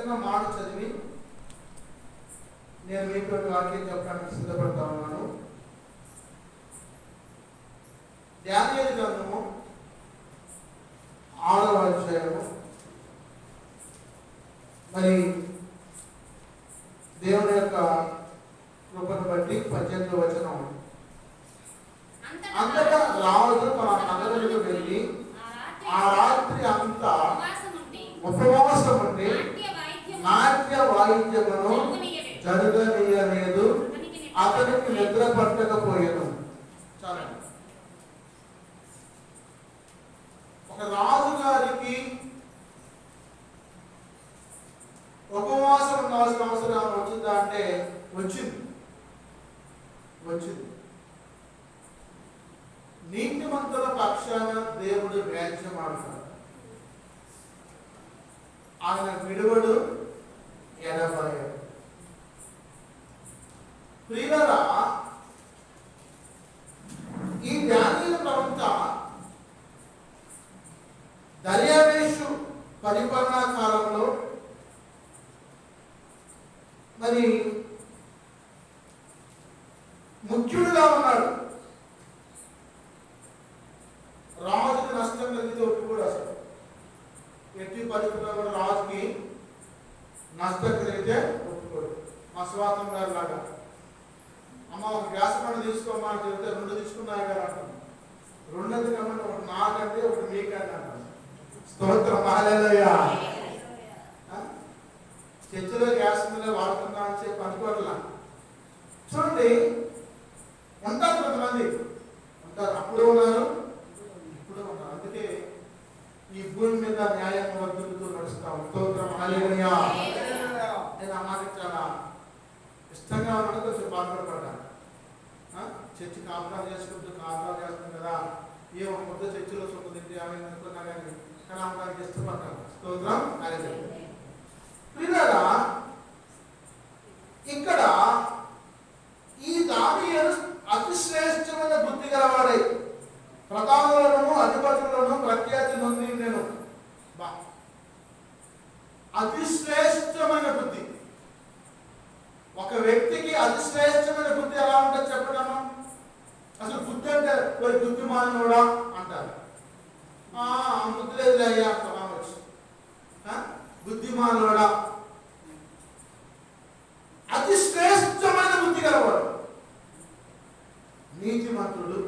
చిన్న మాట చదివి నేను మీతో వాక్యం చెప్పడానికి సిద్ధపడతా ఉన్నాను. దానియేలు గ్రంథము 6వ అధ్యాయము. మరి దేవుని యొక్క కృపను బట్టి 18వ వచనం. అంతటా రాజు తన నగరులకు వెళ్ళి ఆ రాత్రి అంతా ఉపవాసం ఉండి నాట్య వాయిద్యమును జరగనీయలేదు, అతనికి నిద్ర పట్టకపోయాను. చాలా ఒక రాజు గారికి ఉపవాసం ఉండాల్సిన అవసరం వచ్చిందా అంటే వచ్చింది. నీతిమంతుల పక్షాన దేవుడు వ్యాజ్యం ఆడతాడు. ఆయన విడువడు ఎడబాయడు. ప్రియులారా, ఈ దానియేలు ప్రవక్త దర్యావేషు పరిపాలనా కాలంలో మరి ముఖ్యుడుగా ఉన్నాడు. రాజుకి నష్టం కలిగితే ఒప్పుకోడు. అసలు ఎట్టి పరిస్థితుల్లో కూడా రాజుకి నష్టం కలిగితే ఒప్పుకోడు. మా స్వాతం గారు లాగా అమ్మ ఒక గ్యాస్ బండ తీసుకోమా అని చెప్తే 2 తీసుకున్నాయి కదా అంటాను. 2 ఎందుకమ్మంటే ఒకటి నాకంటే ఒకటి మీకంటే అంటాను. స్తోత్రం హల్లెలూయా. చర్చిలో గ్యాస్ మీద వాడుతున్నా అని చెప్పి అనుకోవట్లా. చూడండి, ఉంటారు కొంతమంది, ఉంటారు, అప్పుడు ఉన్నారు, ఇప్పుడు ఉన్నారు. అందుకే ఈ భూమి మీద న్యాయం వర్తిల్లుతూ నడుస్తాం. స్తోత్రం హల్లెలూయా. నేను ఆ మాటకి చాలా ఇష్టంగా ఉన్నాను, కొంచెం బాధపడ్డాను. చర్చి కాపురాలు చేసుకుంటూ కాపురాలు చేస్తాం కదా, ఏ ఒక ముద్ద చర్చిలో సొమ్ము తింటే ఏమైనా అనుకున్నా కానీ కలాపడానికి ఇష్టపడ్డాను. స్తోత్రం హల్లెలూయా. ప్రియులారా, ఇక్కడ ఈ దానియేలు అతి శ్రేష్టమైన బుద్ధి గలవాడై ప్రధానులను అధిపతులను ప్రఖ్యాతి నొంది. నేను అతి శ్రేష్టమైన బుద్ధి. ఒక వ్యక్తికి అతి శ్రేష్టమైన బుద్ధి ఎలా ఉంటుంది చెప్పడమా? అసలు బుద్ధి అంటే వారి బుద్ధిమానుడా అంటారు. బుద్ధి లేదు అయ్యా వచ్చి బుద్ధిమానుడా. అతి శ్రేష్టమైన బుద్ధి గలవాడు, నీతిమంతుడు,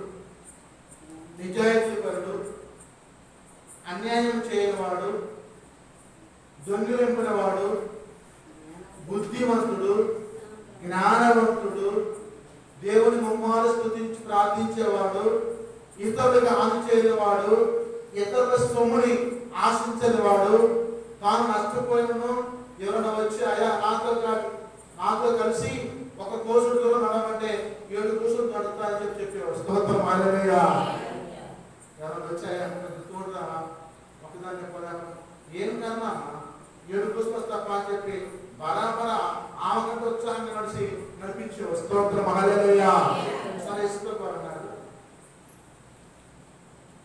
నిజాయితీపరుడు, అన్యాయం చేయనివాడు, దొంగిలింపినవాడు, బుద్ధిమంతుడు, జ్ఞానవంతుడు, దేవుని ముమ్మారు స్తుతించి ప్రార్థించేవాడు, ఇతరులకు హాని చేయనివాడు, ఇతరుల సొమ్ముని ఆశించనివాడు, తాను నష్టపోయినను ఎవరైనా వచ్చి అయ్యా నాతో కలిసి ఒక కోసుడు దూరం నడవంటే 7 కోసులు నడుస్తాయని చెప్పేవాడు. స్తోత్రం హల్లెలూయా. ఎవరైనా వచ్చి అయ్యా తోడురా ఒకదాన్ని చెప్పలేము, ఏం కన్నా 7 కోసులు తప్ప అని చెప్పి బరాబరా ఆమెకంటే ఉత్సాహంగా నడిపించేవాడు. స్తోత్రం హల్లెలూయా. సరే ఇష్టపడన్నాడు.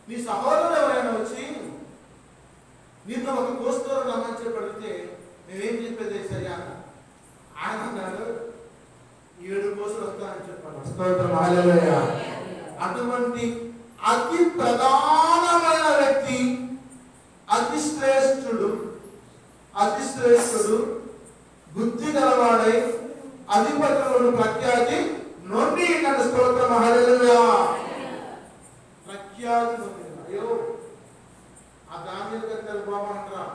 నీ సహోదరుడు ఎవరైనా వచ్చి నిన్ను ఒక కోసుతో రమ్మని చెప్పి అడిగితే నేనేం చెప్పేది సరియా? ఆయన అన్నాడు 7 కోసులు వస్తానని చెప్పాడు. స్తోత్రం హల్లెలూయా. అటువంటి అతి ప్రధానమైన వ్యక్తి, అతి శ్రేష్ఠుడు, బుద్ధి గలవాడై అధిపతులను ప్రఖ్యాతి నొంది. స్తోత్రం హల్లెలూయా. ప్రఖ్యాతి నొంది. అయ్యో ఆ దానియేలు గారు బాగుంటారా?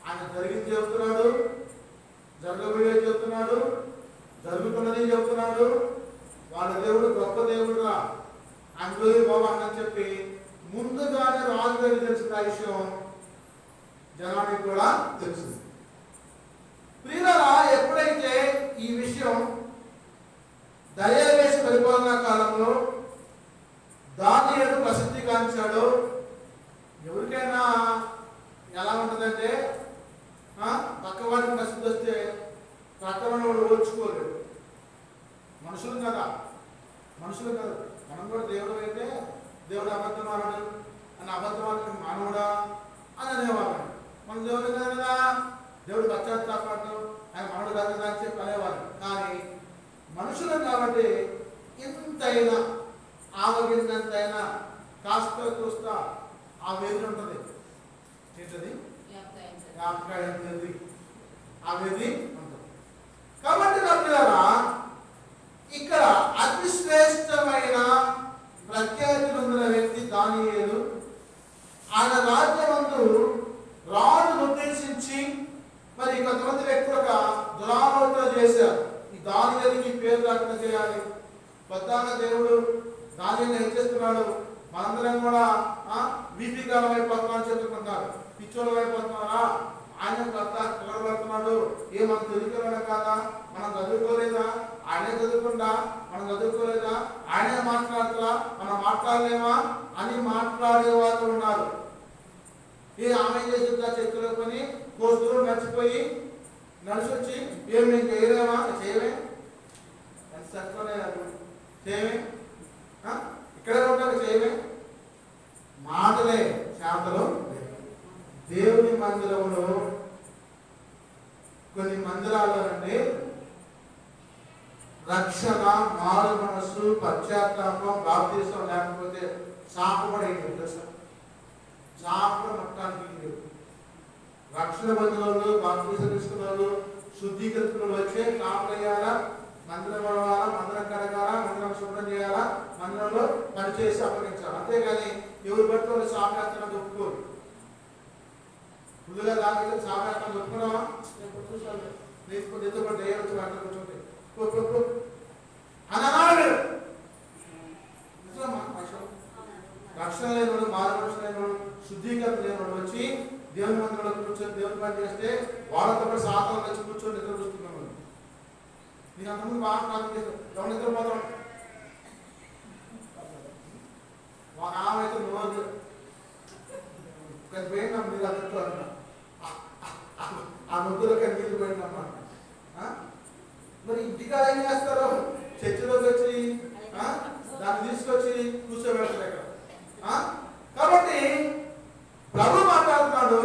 ఆయన జరిగింది చెబుతున్నాడు, జరగబోయే చెబుతున్నాడు, జరుగుతున్నది చెబుతున్నాడు. వాళ్ళ దేవుడు గొప్ప దేవుడురా, అందులో బాబా అని చెప్పి ముందుగానే రాజు గారికి తెలిసిన విషయం జనానికి కూడా తెలుసు. ప్రియులారా, ఎప్పుడైతే ఈ విషయం దర్యావేషు పరిపాలనా కాలంలో దానియేలు ప్రసిద్ధిగాంచాడో, ఎవరికైనా ఎలా ఉంటుందంటే పక్కవాడికి ప్రసిద్ధి వస్తే పక్కవాడు ఓర్చుకోలేడు. మనుషులు కదా, మనం కూడా దేవుడు అయితే దేవుడు అబద్ధమానడు అని అబద్ధమాన మానవుడా అని అనేవాడు. మన దేవుడు కదా దేవుడు పశ్చాత్తాపడ్డు, ఆయన మనడు కాదు అని చెప్పి అనేవారు. కానీ మనుషులు కాబట్టి ఇంతైనా ఆవగిందంతైనా కాస్త కూస్త ఆ వేది ఉంటుంది. ఏంటది? ఆ వేది ఉంటుంది. కాబట్టి నమ్ములారా, ఇక్కడ అతి శ్రేష్టమైన ప్రఖ్యాతి పొందిన వ్యక్తి దానియేలు. ఆయన రాజ్యమందు రాజు ఉద్దేశించి మరి కొంతమంది వ్యక్తులుగా దురాలోచన చేశారు. ఈ దానియేలుకి పేరు రాకుండా చేయాలి. ప్రధాన దేవుడు దానియేలుని హెచ్చిస్తున్నాడు. మనందరం కూడా వీపీకాలం అయిపోతున్నామని చెప్పుకుంటున్నారు. పిచ్చోళ్ళం అయిపోతున్నారా? ఆయన పిల్లబడుతున్నాడు. మనం తెలుగులోనే కాదా? మనం చదువుకోలేదా? ఆయనే చదువుకుండా మనం చదువుకోలేదా? ఆయనే మాట్లాడుతున్నా మనం మాట్లాడలేమా అని మాట్లాడే వాళ్ళు ఉన్నారు. ఆమె చేసిందా చేతిలో కొని కోస్తులు మర్చిపోయి నడిచి వచ్చి మేము చేయలేమా? చేయమే చేయమే ఇక్కడే ఉంటారు. చేయమే మాటలే శాంతలు. దేవుని మందిరంలో కొన్ని మందిరాల్లో అంటే రక్షణ, మారు మనస్సు, పశ్చాత్తాపం, బాప్తిసం లేకపోతే చాపబడేది తెలుసా? చాపడ మొత్తానికి రక్షణ మందిరంలో బాప్తిసం తీసుకున్న వాళ్ళు, శుద్ధీకరించుకున్న వాళ్ళు వచ్చే చాపడేయాలా, మందిరం పడవాలా, మందిరం కడగాలా, మందిరం శుభ్రం చేయాలా, మందిరంలో పనిచేసి అప్పగించాలి. అంతేగాని ఎవరు బట్టి వాళ్ళు సాపేస్తానని ఒప్పుకోరు. ముందుగా దాని సాపేస్తాను ఒప్పుకున్నావా? నిద్రపడి వచ్చి అట్లా కూర్చోండి అని అన్నాడు. రక్షణ లేనివాడు, మార్గదర్శనం లేనివాడు, శుద్ధీకరణ లేనివాడు వచ్చి దేవుని మందిరంలో కూర్చొని దేవుని పని చేస్తే వాళ్ళతో పాటు సాతాను వచ్చి కూర్చొని నిద్ర చూస్తున్నాం. నేను అంతకుముందు బాగా ప్రార్థన చేస్తాను. ఎవరు నిద్రపోతాం? మా నామైతే నోరు పోయినా మీరు అన్నట్టు అన్నా ఆ ముగ్గురు నీళ్ళు పోయినమ్మా. మరి ఇంటికాడ ఏం చేస్తారు? చర్చిలోకి వచ్చి దాన్ని తీసుకొచ్చి కూర్చోబెడతారు ఇక్కడ. కాబట్టి ప్రభు మాట్లాడుతున్నాడు,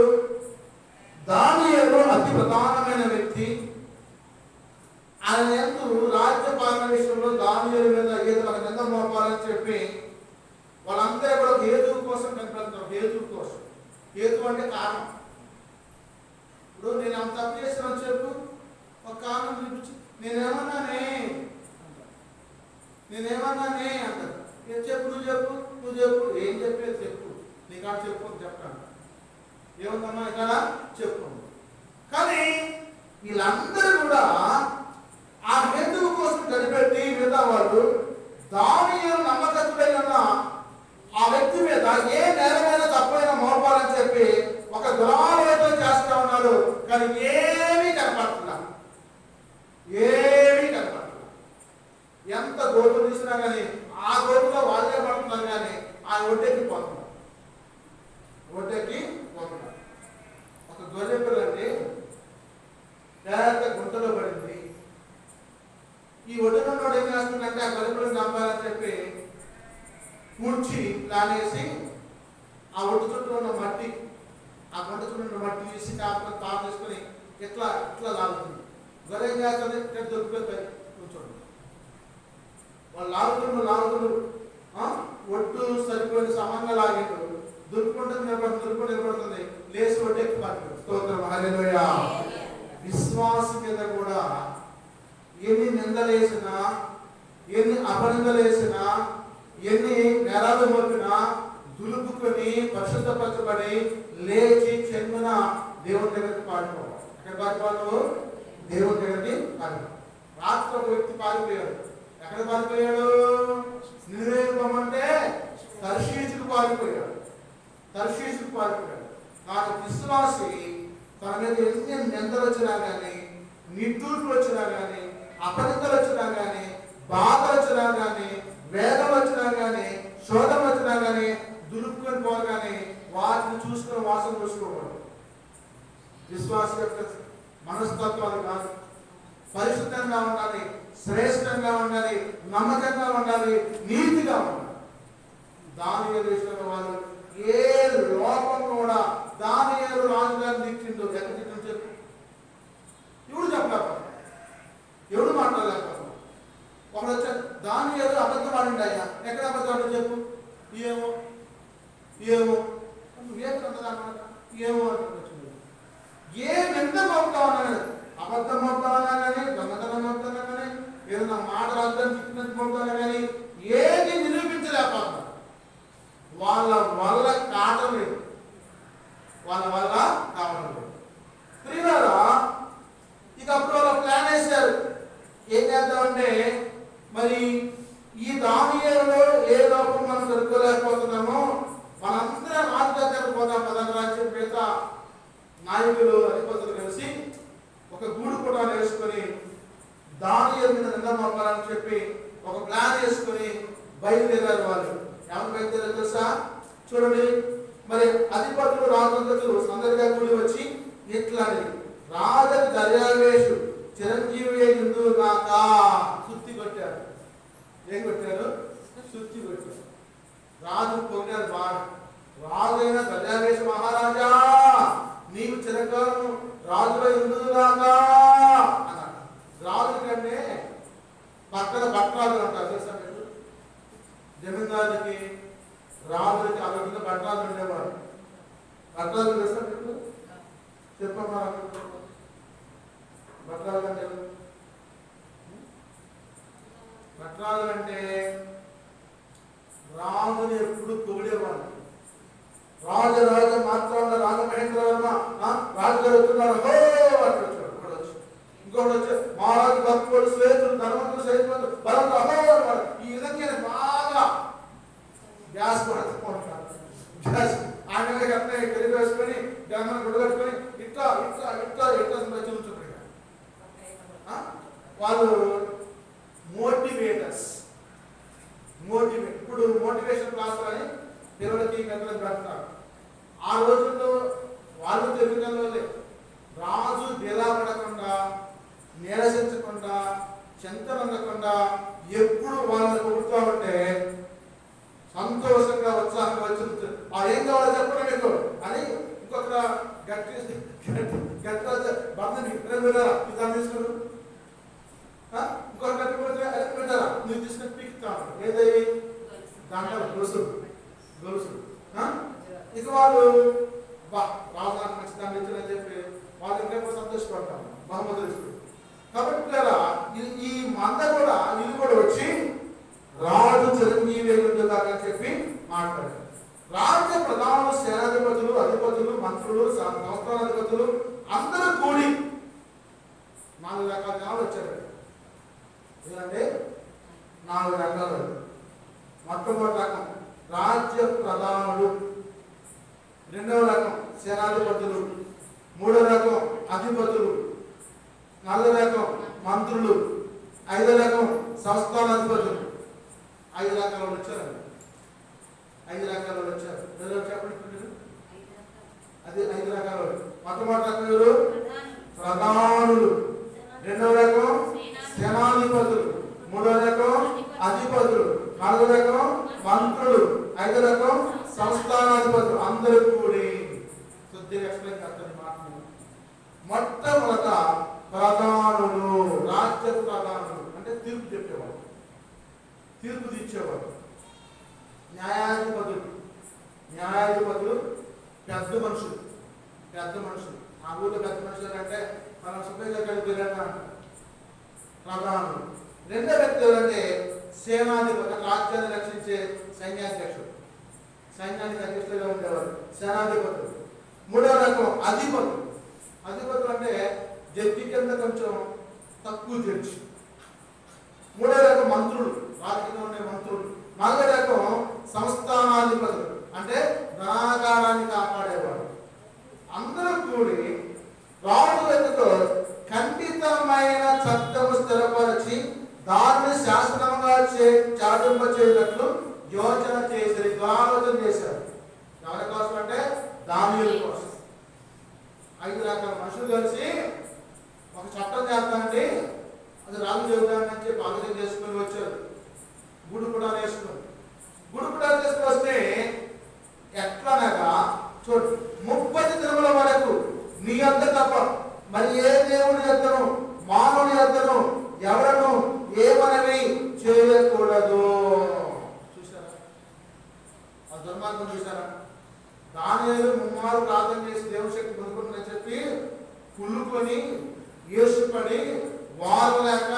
దానియేలు అతి ప్రధానమైన వ్యక్తి. ఆయన ఎందు రాజ్యపాలన విషయంలో దానియేలు మీద ఏదో ఒక నింద మోపాలని చెప్పి వాళ్ళందరూ కూడా హేతువు కోసం కనిపెడతారు. హేతువు కోసం. హేతు అంటే కారణం. ఇప్పుడు నేను అంత తప్పు చేస్తానని చెప్పు, ఒక కారణం చూపించి నేనేమన్నానే అంటారు. చెప్పు, నువ్వు చెప్పు. ఏం చెప్పేది చెప్పు, నీకు ఆడ చెప్పు అని చెప్తాను. ఏముందమ్మా ఇక్కడ చెప్పు. కానీ వీళ్ళందరూ కూడా ఆ హేతువు కోసం కనిపెట్టి మిగతా వాళ్ళు దానియేలు నమ్మకస్తుడైన ఆ వ్యక్తి మీద ఏ నేరమైన తప్పైన మోపాలని చెప్పి ఒక దురాలోచన చేస్తా ఉన్నారు. కానీ ఏమీ కనపడుతున్నారు. ఎంత గోటు తీసినా కానీ ఆ గోటులో వాళ్ళే పడుతున్నారు. కానీ ఆ ఒడ్డెక్కి పోతున్నారు. ఒక గొర్రె పిల్ల అంటే పెద్ద గుంటలో పడింది. ఈ ఒడ్డునోడు ఏం చేస్తుందంటే ఆ గొర్రె పిల్లని చంపాలని చెప్పి కూర్చి ప్లాన్ వేసి ఆ ఒడ్డు చుట్టూ ఉన్న మట్టి, ఆ గుంట చుట్టూ ఉన్న మట్టి తీసి కాపుకొని తాను తీసుకొని ఇట్లా లాగుతుంది. గొర్రె ఏం చేస్తుంది? ఇక్కడ దొరికిపోయి కూర్చోండి. వాళ్ళు లాగుతున్నారు. ఒడ్డు సరిపోయిన సమంగా లాగేటు దుర్పుకుంటుంది, నిలబడుతుంది. లేచి ఒడ్డెక్కి పారిపోతుంది. స్తోత్రం, హల్లెలూయా. విశ్వాసం మీద కూడా ఎన్ని నిందలేసినా, ఎన్ని అపనిందలేసినా, ఎన్ని నేరాలు మోపినా దులుపుకొని పరిశుద్ధపరచబడి లేచి చెందిన దేవుని దగ్గరికి పారిపోవాలి. ఎక్కడ పారిపోవాలి? దేవుని దగ్గరికి పారిపోవాలి. రాత్రి ఒక వ్యక్తి పారిపోయాడు. ఎక్కడ పారిపోయాడు? నివేదింపమంటే తర్షీషుకు పారిపోయాడు. కానీ విశ్వాసి తన మీద ఎన్ని నిందలు వచ్చినా కానీ, నిట్టూర్పులు వచ్చినా కానీ, అపనిందలు వచ్చినా కానీ, బాధలు వచ్చినా కానీ, వేదన వచ్చినా కానీ, శోధన వచ్చినా కానీ దులుపుకొని పోగానే వాటిని చూసుకుని వాసన చూసుకోకూడదు. విశ్వాసం యొక్క మనస్తత్వాలు కాదు. పరిశుద్ధంగా ఉండాలి, శ్రేష్టంగా ఉండాలి, నమ్మకంగా ఉండాలి, నీతిగా ఉండాలి. దానియేలు విషయంలో వాళ్ళు ఏ లోపం కూడా దానియేలు రాజుగారిని తిట్టిండు. ఎక్కడ తిట్టిండు చెప్పు? దానియేలు మీద నింద మోపాలని చెప్పి ఒక ప్లాన్ వేసుకుని బయలుదేరారు వాళ్ళు. ఎవరు బయలుదేరారు తెలుసా? చూడండి, మరి అధిపతులు రాజులకు సందడిగా కూడి వచ్చి ఇట్లా రాజ దర్యావేషు చిరంజీవి ఎందుకు కాక సుత్తి కొట్టారు. ఏం కొట్టారు? సుత్తి కొట్టారు. రాజు పొగిడారు బాగా. రాజైన దర్యావేషు మహారాజా, నీవు చిరకాలం రాజుగా ఎందుకు కాక అన్నాడు. రాజు కంటే పక్కన భట్రాజులు అంటారు తెలుసా మీరు? జమీందారులకి రాజులకి అక్కడ భట్రాజులు ఉండేవారు. భట్రాజులు తెలుసా మీకు? చెప్పమ్మా. భట్రాజులు అంటే భట్రాజులు అంటే రాజుని ఎప్పుడు పొగిడేవాడు. రాజరాజ మాత్రాల రాజమహేంద్రవర్మ రాజుగారు వస్తున్నారు, హో అక్కడ వచ్చాడు. ఇక్కడ వచ్చి ఇంకొకటి వచ్చి మహారాజు భక్తుడు శ్రేతుడు ధనవంతుడు సైనికుడు బలం అహో. ఈ విధంగా బాగా గ్యాస్ పడుతుంటారు. గ్యాస్ ఆయన అట్నే కలిపి వేసుకొని గమనం గుడగట్టుకొని ఇట్లా ఇట్లా ఇట్లా ఇట్లా చూస్తుంటారు. వాళ్ళు మోటివేటర్స్. ఇప్పుడు మోటివేషన్ క్లాస్ అని పిల్లలకి పెద్దలకు పెడతారు. ఆ రోజుల్లో వాళ్ళు తెలుగులోనే రాజు పడకుండా నీరసించకుండా చింతనందకుండా ఎప్పుడు వాళ్ళని కొడుతూ ఉంటే సంతోషంగా ఉత్సాహంగా వచ్చి ఏం కావాలో చెప్పండి మీకు అని ఇంకొక గట్టి బంధుని ఇదాన్ని తీసుకున్నారు. ఇంకొక గట్టి పోతే అది పెట్టారా నువ్వు తీసుకుని పీకుతాను. ఏదై దాంట్లో గొలుసులు ఇక వాళ్ళు రాజధాని మంచిదాన్ని ఇచ్చారని చెప్పి వాళ్ళు ఇంకెప్పుడు సంతోషపడతారు బహుమతులు ఇస్తారు. కాబట్టి ఈ మంద కూడా ఇది కూడా వచ్చి రాజు చిరంజీవి అని చెప్పి మాట్లాడారు. రాజ్య ప్రధానులు, సేనాధిపతులు, అధిపతులు, మంత్రులు, సంస్థానాధిపతులు అందరూ కూడి 4 రకాల జనాలు వచ్చారు. ఎందుకంటే 4 రకాలు. మొట్టమొదటి రకం రాజ్య ప్రధానులు, రెండవ రకం సేనాధిపతులు, మూడవ రకం అధిపతులు, 4వ రకం మంత్రులు, 5వ రకం సంస్థానాధిపతులు. 5 రకాల వాళ్ళు వచ్చారు. 5 రకాల వాళ్ళు వచ్చారు. చెప్పండి, అది 5 రకాల వాళ్ళు. మొట్టమొదటి రకం ఎవరు? ప్రధానులు, రెండవ రకం సేనాధిపతులు, మూడవ రకం అధిపతులు, 4వ రకం మంత్రులు, 5వ రకం సంస్థానాధిపతులు. అందరూ కూడి కొద్దిగా ఎక్స్ప్లెయిన్ చేస్తారు మాటలు. మొట్టమొదట ప్రధానులు, రాజ్య ప్రధానులు అంటే తీర్పు చెప్పేవాడు, తీర్పు తీర్చేవాడు. న్యాయాధిపతులు పెద్ద మనుషులు. ఆ ఊళ్ళో పెద్ద మనుషులు అంటే మనం సుప్రీంగా కలిపి ప్రధానులు. రెండో వ్యక్తి ఎవరంటే సేనాధిపతి, రాజ్యాన్ని రక్షించే సైన్యాధ్యక్షుడు, సైన్యానికి అధ్యక్షులుగా ఉండేవారు సేనాధిపతులు. మూడవ రకం అధిపతులు. అధిపతులు అంటే జడ్జి కింద కొంచెం తక్కువ జడ్జి. మూడవ రకం మంత్రులు, రాజకీయంలో ఉండే మంత్రులు. 4వ రకం సంస్థానాధిపతులు అంటే ధనాగారాన్ని కాపాడేవాడు. అందరూ కూడి రాజు ఎదుటో ఖండితమైన చట్టము స్థిరపరిచి దాన్ని శాసనంగా చాటింప చేయనట్లు యోచన చేశారు, ఆలోచన చేశారు. ఎవరి కోసం అంటే దానియేలు కోసం. 5 రకాల మనుషులు కలిసి ఒక చట్టం చేస్తానండి, అది రాజు చెబుతానని అని చెప్పి ఆలోచన చేసుకుని వచ్చారు. గుడి కూడా వేసుకుని తీసుకుని వస్తే ఎట్లనగా చూడు 30 దినముల వరకు నీ వద్ద తప్ప మరి ఏ దేవుని యొద్దను మానవుని యొద్దను ఎవరను ఏమనవి చేయకూడదు. చూసారా ఆ దుర్మార్గం? చూసారా? దానియేలు ముమ్మారు ప్రార్థన చేసి దేవుని శక్తి పొందుకుంటుందని చెప్పి కుళ్ళుకొని ఏసుపడి వారలేక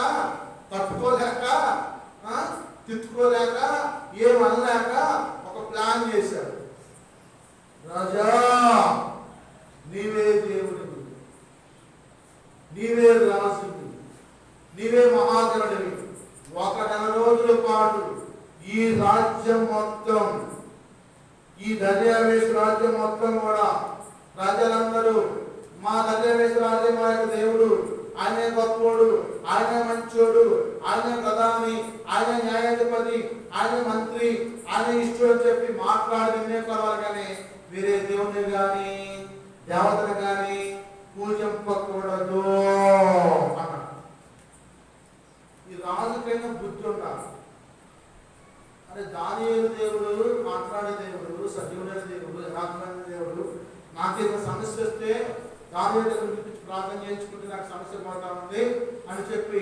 తట్టుకోలేక తిట్టుకోలేక ఏమనలేక ఒక ప్లాన్ చేశాడు. రాజా నీవే దేవుడివి, నీవే రాజువి, నీవే మహాగణుడివి. 1 నెల రోజుల పాటు ఈ రాజ్యం మొత్తం, ఈ దర్యావేశ రాజ్యం మొత్తం కూడా ప్రజలందరూ మా దర్యావేశ రాజ్యం మా యొక్క దేవుడు ఆయనే గొప్పోడు, ఆయనే మంచోడు, ఆయనే ప్రధాని, ఆయనే న్యాయాధిపతి, ఆయనే మంత్రి, ఆయనే ఇష్టం అని చెప్పి మాట్లాడి నిర్ణయించుకోవాలి. కానీ వేరే దేవుని కానీ దేవతను కానీ పూజింపకూడదు అన్నాడు. ఈ రాజుకైనా బుద్ధి ఉండాలి. అరే దానియేలు దేవుడు, మాట్లాడే దేవుడు, సజీవుడైన దేవుడు, యథార్థమైన దేవుడు, నాకేదో సమస్య వస్తే దానియేలు గురించి ప్రార్థన చేయించుకుంటే నాకు సమస్య పోతా ఉంది అని చెప్పి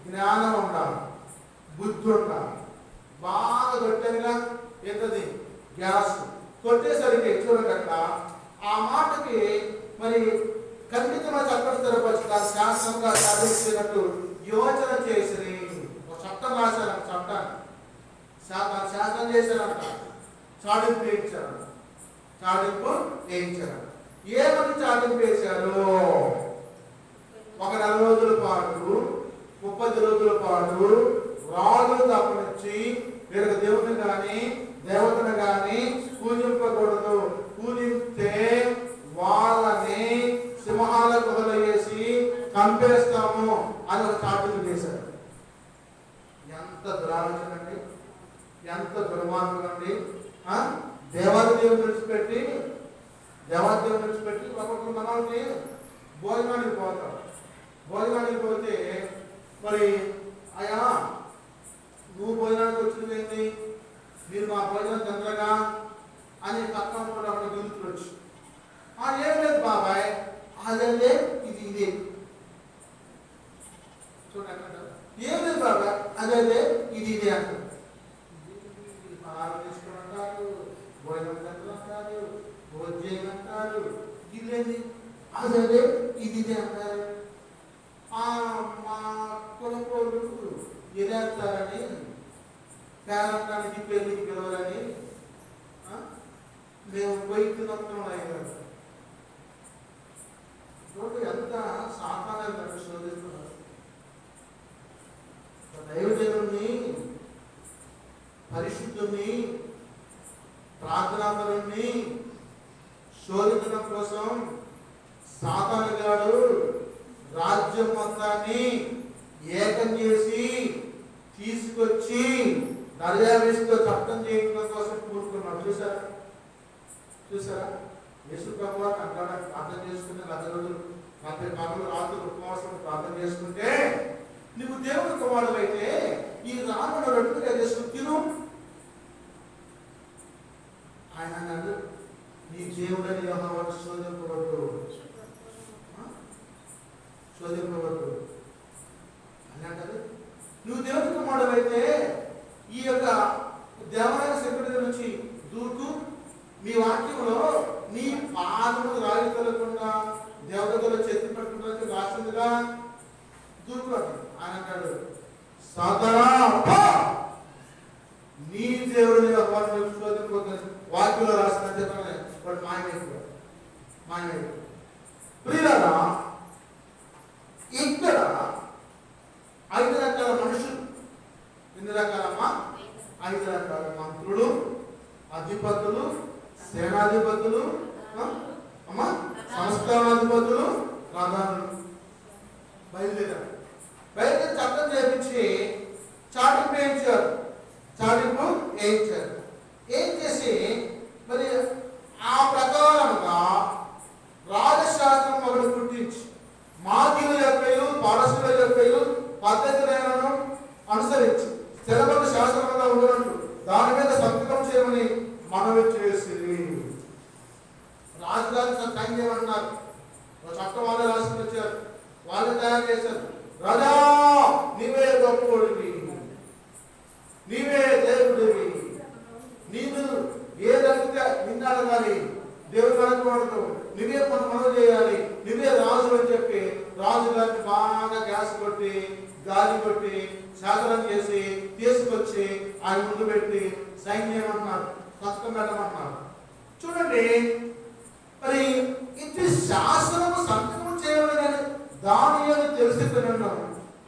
జ్ఞానం ఉండాలి, బుద్ధి ఉండాలి. బాగా కొట్టేదిగా ఏంటది గ్యాస్ కొట్టేసరికి చూడండి అక్కడ ఆ మాటకి మరి ఖండితమైన చట్టం స్థిరపరిచి దాని శాస్త్రంగా సాధించినట్టు యోచన చేసి ఒక చట్టం రాశారు. చట్టాన్ని శాసనం చేశారంట, చాటింపు వేయించారు. చాటింపు వేయించారు. ఏమని చాటింపు వేశారు? ఒక 40 రోజుల పాటు 30 రోజుల పాటు రాజులు తప్పనిచ్చి వేరొక దేవుని కానీ దేవతను కానీ పూజింపకూడదు, పూజిస్తే వాళ్ళని సింహాల గుహలో వేసి చంపేస్తాము అని ఒక చాటింపు చేశారు. ఎంత దురాలోచన అండి, ఎంత దుర్మార్గం అండి. దేవాదేవుని విడిచిపెట్టి ఒకరికి మనల్ని భోజనానికి పోతాం. భోజనానికి పోతే మరి అయ్యా నువ్వు భోజనానికి వచ్చింది ఏంటి, మీరు మా భోజనం తినగా అని పక్కన కూడా అక్కడ దిగుతువచ్చు. ఏం లేదు బాబాయ్, అదే ఇది ఇదే చూడండి. ఏం లేదు బాబాయ్, అదే ఇది ఇదే అంటారు. ఆహారం తీసుకుని భోజనం తింటారు, భోజనం అంటారు, ఇదేది అదే ఇది ఇదే అంటారు. మా కులపోళ్ళు ఎదేస్తారని పేరంటానికి పెళ్లికి పిలవాలని మేము పోయి తినొస్తాం. ఎంత సాధారణ శోధిస్తున్నారు. దైవజనుని, పరిశుద్ధుని, ప్రార్థనాపరుణ్ణి శోధించడం కోసం సాతాను గాడు రాజ్యం మొత్తాన్ని ఏకం చేసి తీసుకొచ్చి దర్యావేసితో చట్టం చేయడం కోసం కూరుకున్నాడు. చూసారా యేసు ప్రభువు అంటాడు, ప్రార్థన చేసుకుంటే 40 రోజులు 40 పగలు రాత్రులు ఉపవాసం ప్రార్థన చేసుకుంటే నువ్వు దేవుని కుమారుడు అయితే ఈ రాముడు రొట్టెగా చేసుకుని తిను. ఆయన అన్నాడు, నీ దేవుడని యెహోవాను శోధింపవద్దు అన్నాడు. నువ్వు దేవుని కుమారుడు అయితే ఈ యొక్క దేవాలయ సెక్రటరీ నుంచి దూకు, మీ వాక్యంలో నీ పాదములు రాయి తొలగకుండా దేవతలో చేతి పట్టుకుంటే రాసిందిగా దూకు అని ఆయన అంటాడు. సాతానా నీ దేవుడిని వాక్యంలో రాసిన చెప్పాలి వాడు మాయమైపోయాడు. ప్రియులారా, ఇక్కడ 5 రకాల మనుషులు, ఎన్ని రకాలమ్మా? 5 రకాల మంత్రులు, అధిపతులు, సేనాధిపతులు, అమ్మా సంస్థానాధిపతులు, ప్రధానులు బయలుదేరారు. చట్టం చేయించి చాటింపు వేయించారు. ఏం చేసి మరి ఆ ప్రకారంగా రాజశాస్త్రం ఒకటి పుట్టించి మాదీయుల యొక్క పారసుల యొక్క పద్ధతులను అనుసరించి స్థిరమైన శాస్త్రంగా ఉన్నట్టు దాని మీద సంతకం చేయమని మనవి చేసి రాజుగారి సైన్ చేయమన్నారు. చట్టం వాళ్ళే రాసుకుని వచ్చారు, వాళ్ళే తయారు చేశారు. రాజా నీవే గొప్పవాడివి, నీవే దేవుడివి, నీవు ఏదైతే నిన్నాడు కానీ దేవుడు అనుకోవద్దు, నువ్వే మనవి చేయాలి, నువ్వే రాజు అని చెప్పి రాజుగారిని బాగా గ్యాస్ కొట్టి గాలి కొట్టి శాసనం చేసి తీసుకొచ్చి ఆయన ముందు పెట్టి సైన్ చేయమంటున్నారు, సంతకం పెట్టమంటున్నారు. చూడండి, మరి ఇది శాసనము సంతకం చేయమని దానియేలు తెలుసుకున్నాడు.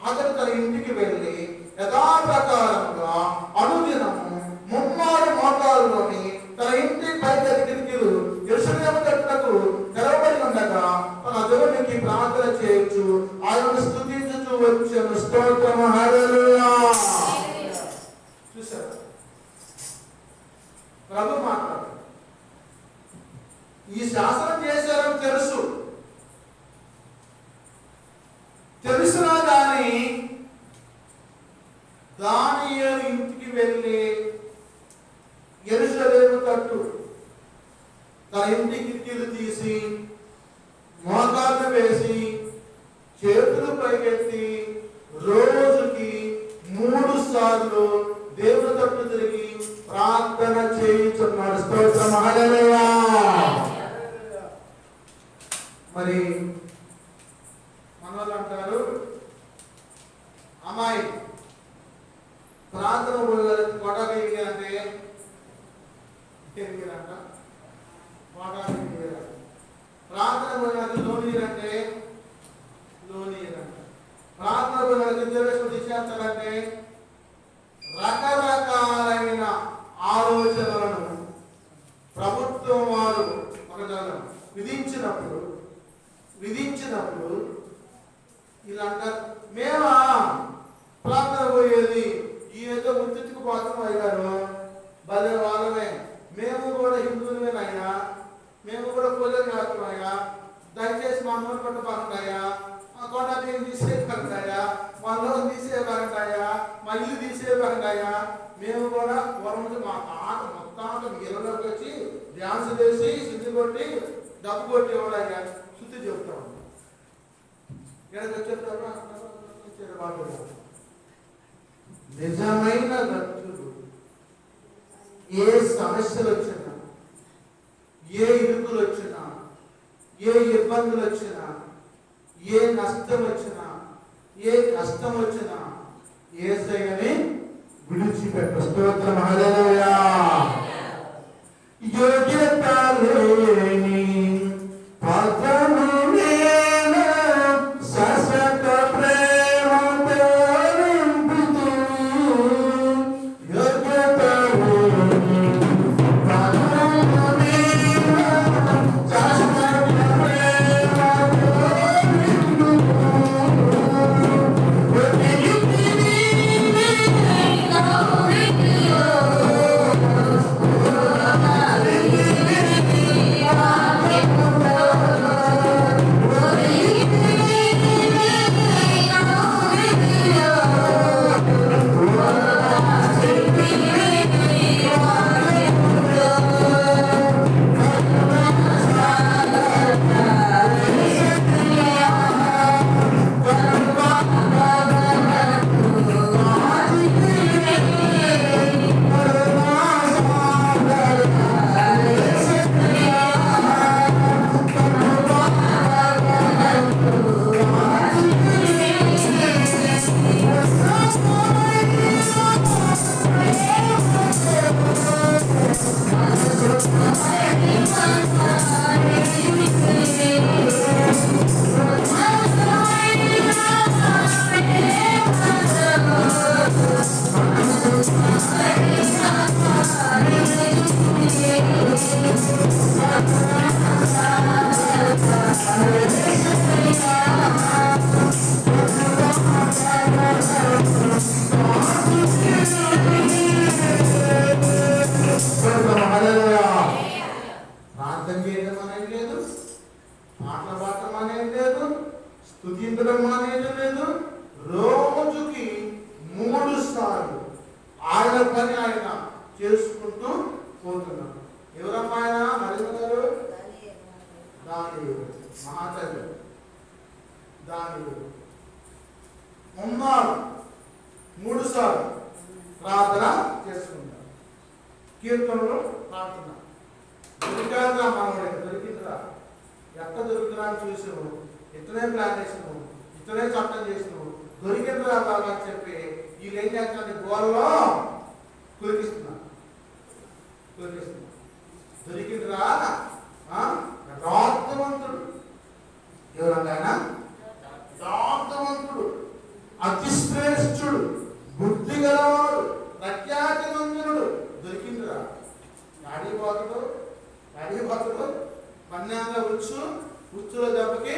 అతడు తన ఇంటికి వెళ్ళి యథాప్రకారంగా అనుదినము 3 మోటారులోని తన ఇంటి పైకి కిటికీలు యెరూషలేము తట్టుకు తెరవబడి ఉండగా తన దేవుని దేవునికి ప్రార్థన చేయొచ్చు, ఆయన స్తుతించుతూ వచ్చాను. స్తోత్రం, హల్లెలూయా. చూసారా, ప్రభు మాట్లాడు. ఈ శాసనం చేశారని తెలుసునా కానీ దానియేలు ఇంటికి వెళ్ళి యెరూషలేము తట్టు తన ఇంటి కిటికీలు తీసి మోకాళ్ళు వేసి చేతులు పైకెత్తి రోజుకి 3 సార్లు దేవుని తట్టు తిరిగి ప్రార్థన చేయుచున్నాడు. స్తోత్రం, హల్లెలూయా. మరి మనోళ్ళు అంటారు, అమ్మాయి ప్రార్థన కొట్టగా అంటే ప్రార్థన లోనీరంటే ప్రార్థన తీసేస్తారంటే రకరకాలైన ఆలోచనలను ప్రభుత్వం వారు విధించినప్పుడు ఇలా అంటారు, మేమా ప్రార్థన పోయేది ఈ ఏదో గుర్తించుకుపోతాం అయ్యారు, భలే వాళ్ళమే, మేము కూడా హిందువులమేనయ్యా, మేము కూడా పూజలు చేస్తున్నాయా, దయచేసి మా నోరు కొట్ట బాగుంటాయా, మా కొండ తీసే బాగుంటాయా, మా లోన్ తీసే బాగుంటాయా, మా ఇల్లు తీసే బాగుంటాయా, మేము కూడా పూర్వం మా తాత మొత్తం ఇళ్ళలోకి వచ్చి డ్యాన్స్ చేసి సిద్ధి కొట్టి డబ్బు కొట్టి ఇవ్వడయ్యా శుద్ధి చెప్తా ఉన్నాం. నిజమైన భక్తులు ఏ సమస్యలు వచ్చినా, ఏ ఇరుకులు వచ్చినా, ఏ ఇబ్బందులు వచ్చినా, ఏ నష్టం వచ్చినా, ఏ కష్టం వచ్చినా యేసయ్యని విడిచిపెట్టు. స్తోత్రం, హల్లెలూయా. యోగ్యత లేని పదము నేను శాశ్వత ప్రేమతో నింపుతును. యోగ్యత లేని పదము నేను శాశ్వత ప్రేమతో నింపుతును. ప్రార్థన చేయడం అనేది లేదు, మాటలు పాడటం అనేది లేదు, స్తుతించడం అనేది లేదు. రోజుకి 3 సార్లు ఆయన పని ఆయన చేసుకుంటూ పోతున్నారు. ఎవరమ్మా ఆయన? నలుగురు దానియేలు మహాచర్య దానియేలు ఉన్నారు. 3 సార్లు ప్రార్థన చేసుకుంటారు. కీర్తనలు ప్రార్థన దొరికారా, మనవాడు దొరికిందిరా, ఎక్కడ దొరికిరా అని చూసాము, ఇతనే ప్లాన్ చేసినాము, ఇతనే చట్టం చేసినాము, దొరికిందిరా బాగా అని చెప్పి వీళ్ళు ఏం చేస్తున్నారు, గోల్లో కురికిస్తున్నారు. దొరికిందిరా యథార్థవంతుడు. ఎవరన్నా యథార్థవంతుడు, అతి శ్రేష్ఠుడు, బుద్ధి గలవాడు, ప్రఖ్యాతి మందునుడు దొరికిందిరా. అడిగిపోతాడు పన్నెండులో ఉచ్చులో దెబ్బకి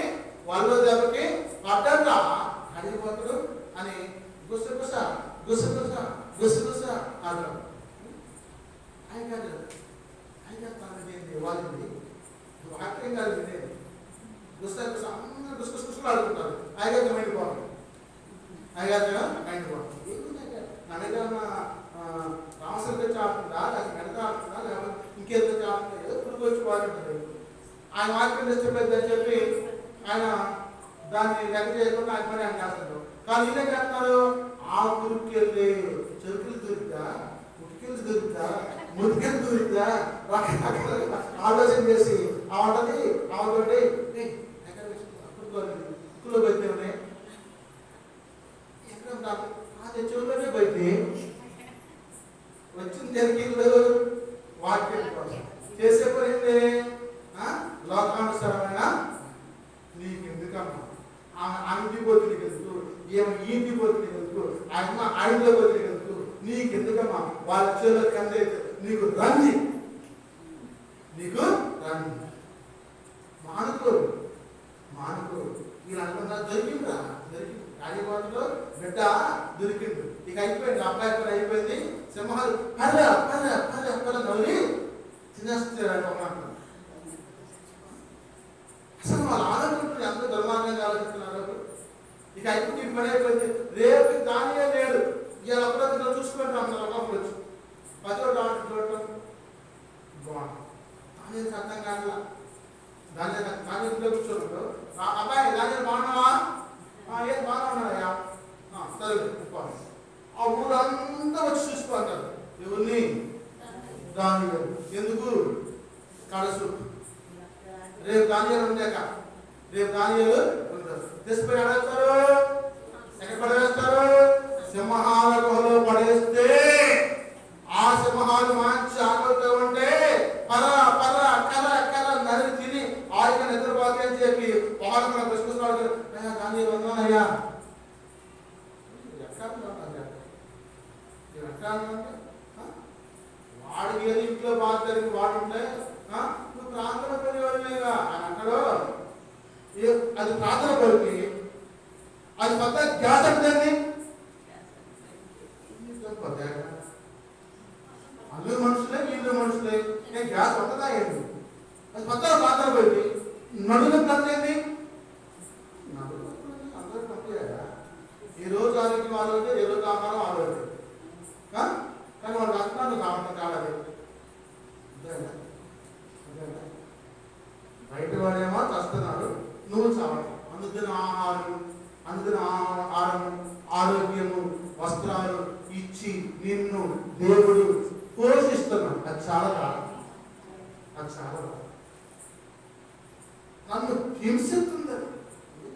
అయ్యగారు మైండిపోతాడు. అయ్యగారు మైండిపోతాడు. నా మీద రామసరి తెచ్చి ఆడుతుందా, లేకపోతే మెడత ఆడుతుందా, లేకపోతే ఇంకేదో తెచ్చి ఆడుతుందా, ఏదో పురుగు వచ్చి బాగుంటుంది. ఆయన వాక్యం చెప్పేదని చెప్పి ఆయన దాన్ని లెక్క చేయకుండా ఆయన పని ఆయన చేస్తాడు. కానీ ఈయన చేస్తున్నారు, ఆ పురుక్కెళ్ళి చెరుకులు దొరుకుతా, ఉట్కెళ్ళి దొరుకుతా, మురికెళ్ళి దొరుకుతా, రకరకాల ఆలోచన చేసి ఆవిడని ఆవిడతోటి ఉక్కులో పోయితే ఉన్నాయి ఎక్కడ అది చెవులోనే పోయింది. వచ్చిన జరిగింది వాక్యం కోసం చేసే పని ఏంటి? లోకానుసారమైన నీకు ఎందుకమ్మా, ఆమె దిపోతు నీకు ఎందుకు, ఏమో ఈ దిపోతు నీకు ఎందుకు, ఆయనలో పోతు నీకు ఎందుకు, నీకు ఎందుకమ్మా, వాళ్ళ చేతిలో కింద నీకు రంది, నీకు రంది మానుకోరు మానుకోరు. వీళ్ళు అనుకున్నా దొరికిందా, దొరికింది కాళీబాతులో బిడ్డ దొరికిండు. ఇక అయిపోయింది, అబ్బాయి పని అయిపోయింది. సింహాలు పర్ర పర్ర పర్ర పర్ర నవ్వి తినేస్తాడు అన్నమాట. అసలు వాళ్ళు ఆలోచించారు, ఎంత దుర్మార్గంగా ఆలోచిస్తున్నారు. ఇక అయిపోయి పని అయిపోయింది. రేపు దానియే లేడు, ఇవాళ అప్పుడప్పుడు చూసుకుంటాం అన్నారు. ఒకప్పుడు వచ్చి పదోడు ఆటలు చూడటం బాగుంది. దాని అర్థం కాదు. దాని ఇంట్లో కూర్చోడు, అబ్బాయి దాని బాగున్నావా, ఏం బాగా ఉన్నాయా, సరే ఆ ఊరంతా వచ్చి చూసుకుంటారు. ఎవరిని? దానియలు. ఎందుకు? కడసు రేపు దానియలు ఉంటాక, రేపు దానియలు ఉంటారు. తీసుకుని అడుగుతారు, ఎక్కడ పడవేస్తారు? సింహాల గుహలో పడేస్తే ఆ సింహాలు మంచి ఆకలితో ఉంటే పర పర కర కర నరి తిని ఆయన నిద్రపోతే అని చెప్పి వాళ్ళ ప్రశ్నిస్తున్నాడు. దాని వందనయ్యా వాడికి ఏది ఇంట్లో బాధ్యతకి వాడుంటే నువ్వు ప్రార్థన పనివాడిగా అని అంటాడు. అది ప్రార్థన పలికి అది కొత్త గ్యాస్ అంటేంది, అందరూ మనుషులే వీళ్ళు మనుషులే, నేను గ్యాస్ కొత్తదా ఏంటి, అది కొత్త ప్రార్థన పలికి నడులు కంటేంది, అందరూ కంటారా? ఈ రోజు ఆరోగ్యం ఆరోగ్యం, ఏ రోజు ఆహారం ఆరోగ్యం. కానీ వాళ్ళు అంటున్నాడు కావడం కావాలి. బయట వాడేమో చస్తున్నాడు, నువ్వు చావడం. అందుకని ఆహారం, అందుకని ఆహారం, ఆరోగ్యము, వస్త్రాలు ఇచ్చి నిన్ను దేవుడు పోషిస్తున్నాడు. అది చాలా కాలం, అది చాలా కాలం. నన్ను హింసిస్తుంది,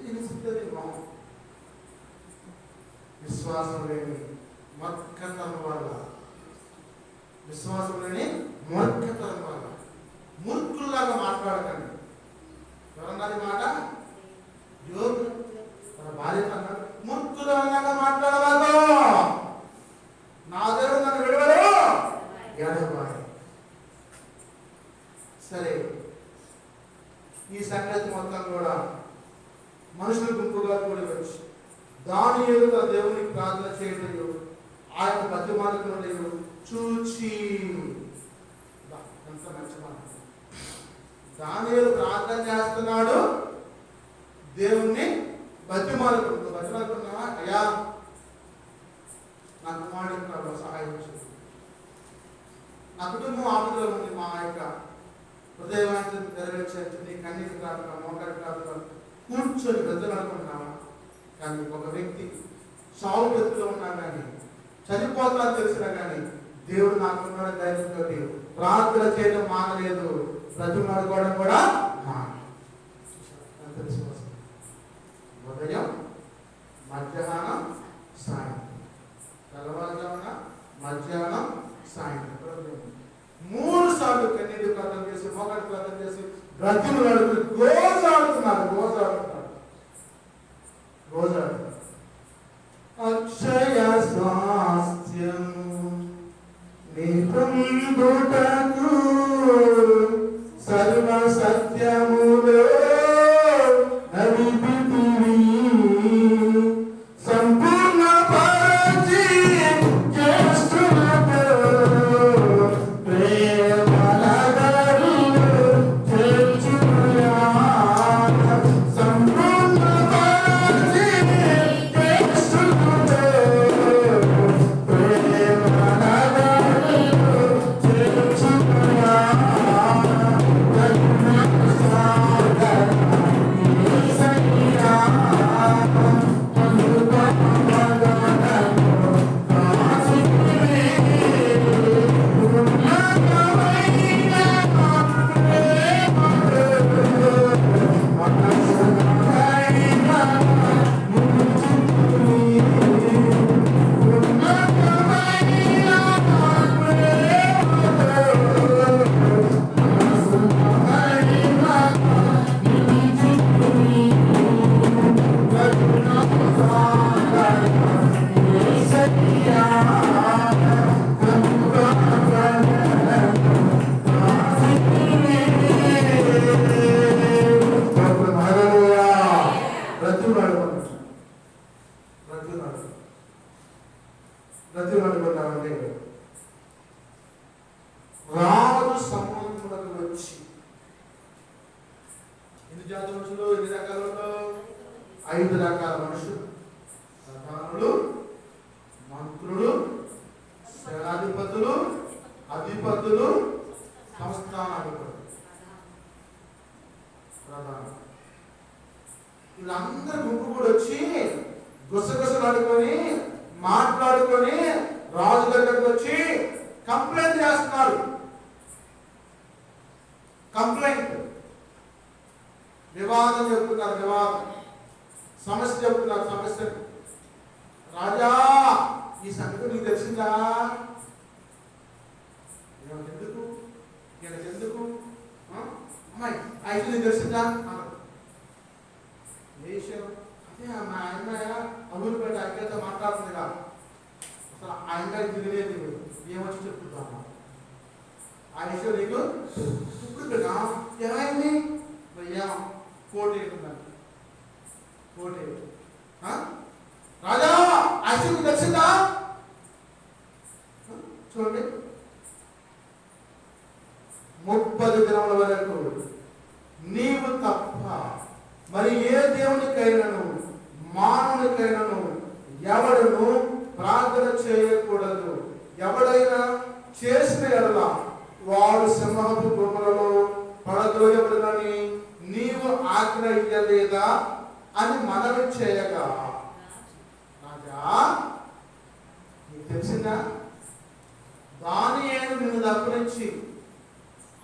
హింసిస్తుంది మామూలు విశ్వాసం లేని మూర్ఖతనం వల్ల, విశ్వాసం లేని మూర్ఖతనం వల్ల మూర్ఖుల్లాగా మాట్లాడకండి. ఎవరన్నది మాట? యోగు తన భార్య అన్నాడు, మూర్ఖులాగా మాట్లాడవాడు, నా దేవుడు నన్ను విడవడు ఎడబాయి. సరే, ఈ సంగతి మొత్తం కూడా మనుషుల గుంపుగా కూడి వచ్చి దానియేలు తన దేవునికి ప్రార్థన చేయడం, ఆయన బతిమాలుకున్నది చూచి, ఎంత మంచి మాట. దానియేలు ప్రార్థన చేస్తున్నాడు, దేవుణ్ణి బతిమాలుకున్నావా? అయ్యా నా కుమారుడికి సహాయం చేసి, నా కుటుంబం ఆపదలో ఉంది, మా యొక్క హృదయవాంఛ నెరవేర్చేది, నీ కన్నీటి ప్రార్థన, మోకాడి ప్రార్థన కూర్చొని బ్రతకనుకుంటున్నావా? కానీ ఒక వ్యక్తి సావు బ్రతుకులో ఉన్నా కానీ, చనిపోతా తెలిసినా కానీ దేవుడు నాకున్న ధైర్యంతో ప్రార్థన చేయడం మానలేదు, బ్రతిమాడుకోవడం కూడా ఉదయం, మధ్యాహ్నం, సాయంత్రం, తెల్లవారుజామున, మధ్యాహ్నం, సాయంత్రం 3 సార్లు కన్నీటి ప్రార్థన చేసి, మోకాడి ప్రార్థన చేసి బ్రతిమలాడు గోజాడుతున్నారు. అక్షయ స్వాస్థ్యం నిపుణుటకు సర్వ సత్యములో నడిపితివి, సంపూర్ణ పరిచి చేస్తున్నతో ప్రేమలగరు చేర్చుయా, సంపూర్ణ పరిచి బ్రతిమలాడుకుంటామంటే రాజు సముద్రంలోకి వచ్చి ఎన్ని జాతి మనుషులు, ఎన్ని రకాలు? 5 రకాల మనుషులు: ప్రధానులు, మంత్రులు, సేనాధిపతులు, అధిపతులు, సంస్థానాధిపతులు. ప్రధానం వీళ్ళందరూ గుంపు కూడా వచ్చి గుసగుసలాడుకొని మాట్లాడుకొని రాజు దగ్గరకు వచ్చి కంప్లైంట్ చేస్తున్నారు. కంప్లైంట్, వివాదం చెప్తున్నారు. వివాదం, సమస్య చెప్తున్నారు. సమస్య: రాజా, ఈ సంగతి నీకు తెలిసిందా? ఎందుకు ఎందుకు అమ్మాయి అయితే నీకు తెలిసిందా? ఏ విషయం? అదే మా ఆయన అమూలుపేట అక్కడితో మాట్లాడుతుంది కదా, అసలు ఆయన తిరిగేది ఏమొచ్చి చెప్తున్నాను ఆ విషయం నీకు ఇప్పుడు ఏమైంది? భయ్యా కోటి ఉందండి. కోటి రాజా, ఆ విషయం నీకు తెలిసిందా? చూడండి, 30 దినముల వరకు నీవు తప్ప మరి ఏ దేవునికైనాను మానవునికైనాను ఎవడును ప్రార్థన చేయకూడదు. ఎవడైనా చేసిన ఎడల వాడు సింహపు గుమ్మలలో పడదోయబడునని నీవు ఆజ్ఞ ఇయ్యలేదా అని మనవి చేయగా, రాజా నీకు తెలిసిందా? దానియేలు నిన్ను తప్పనించి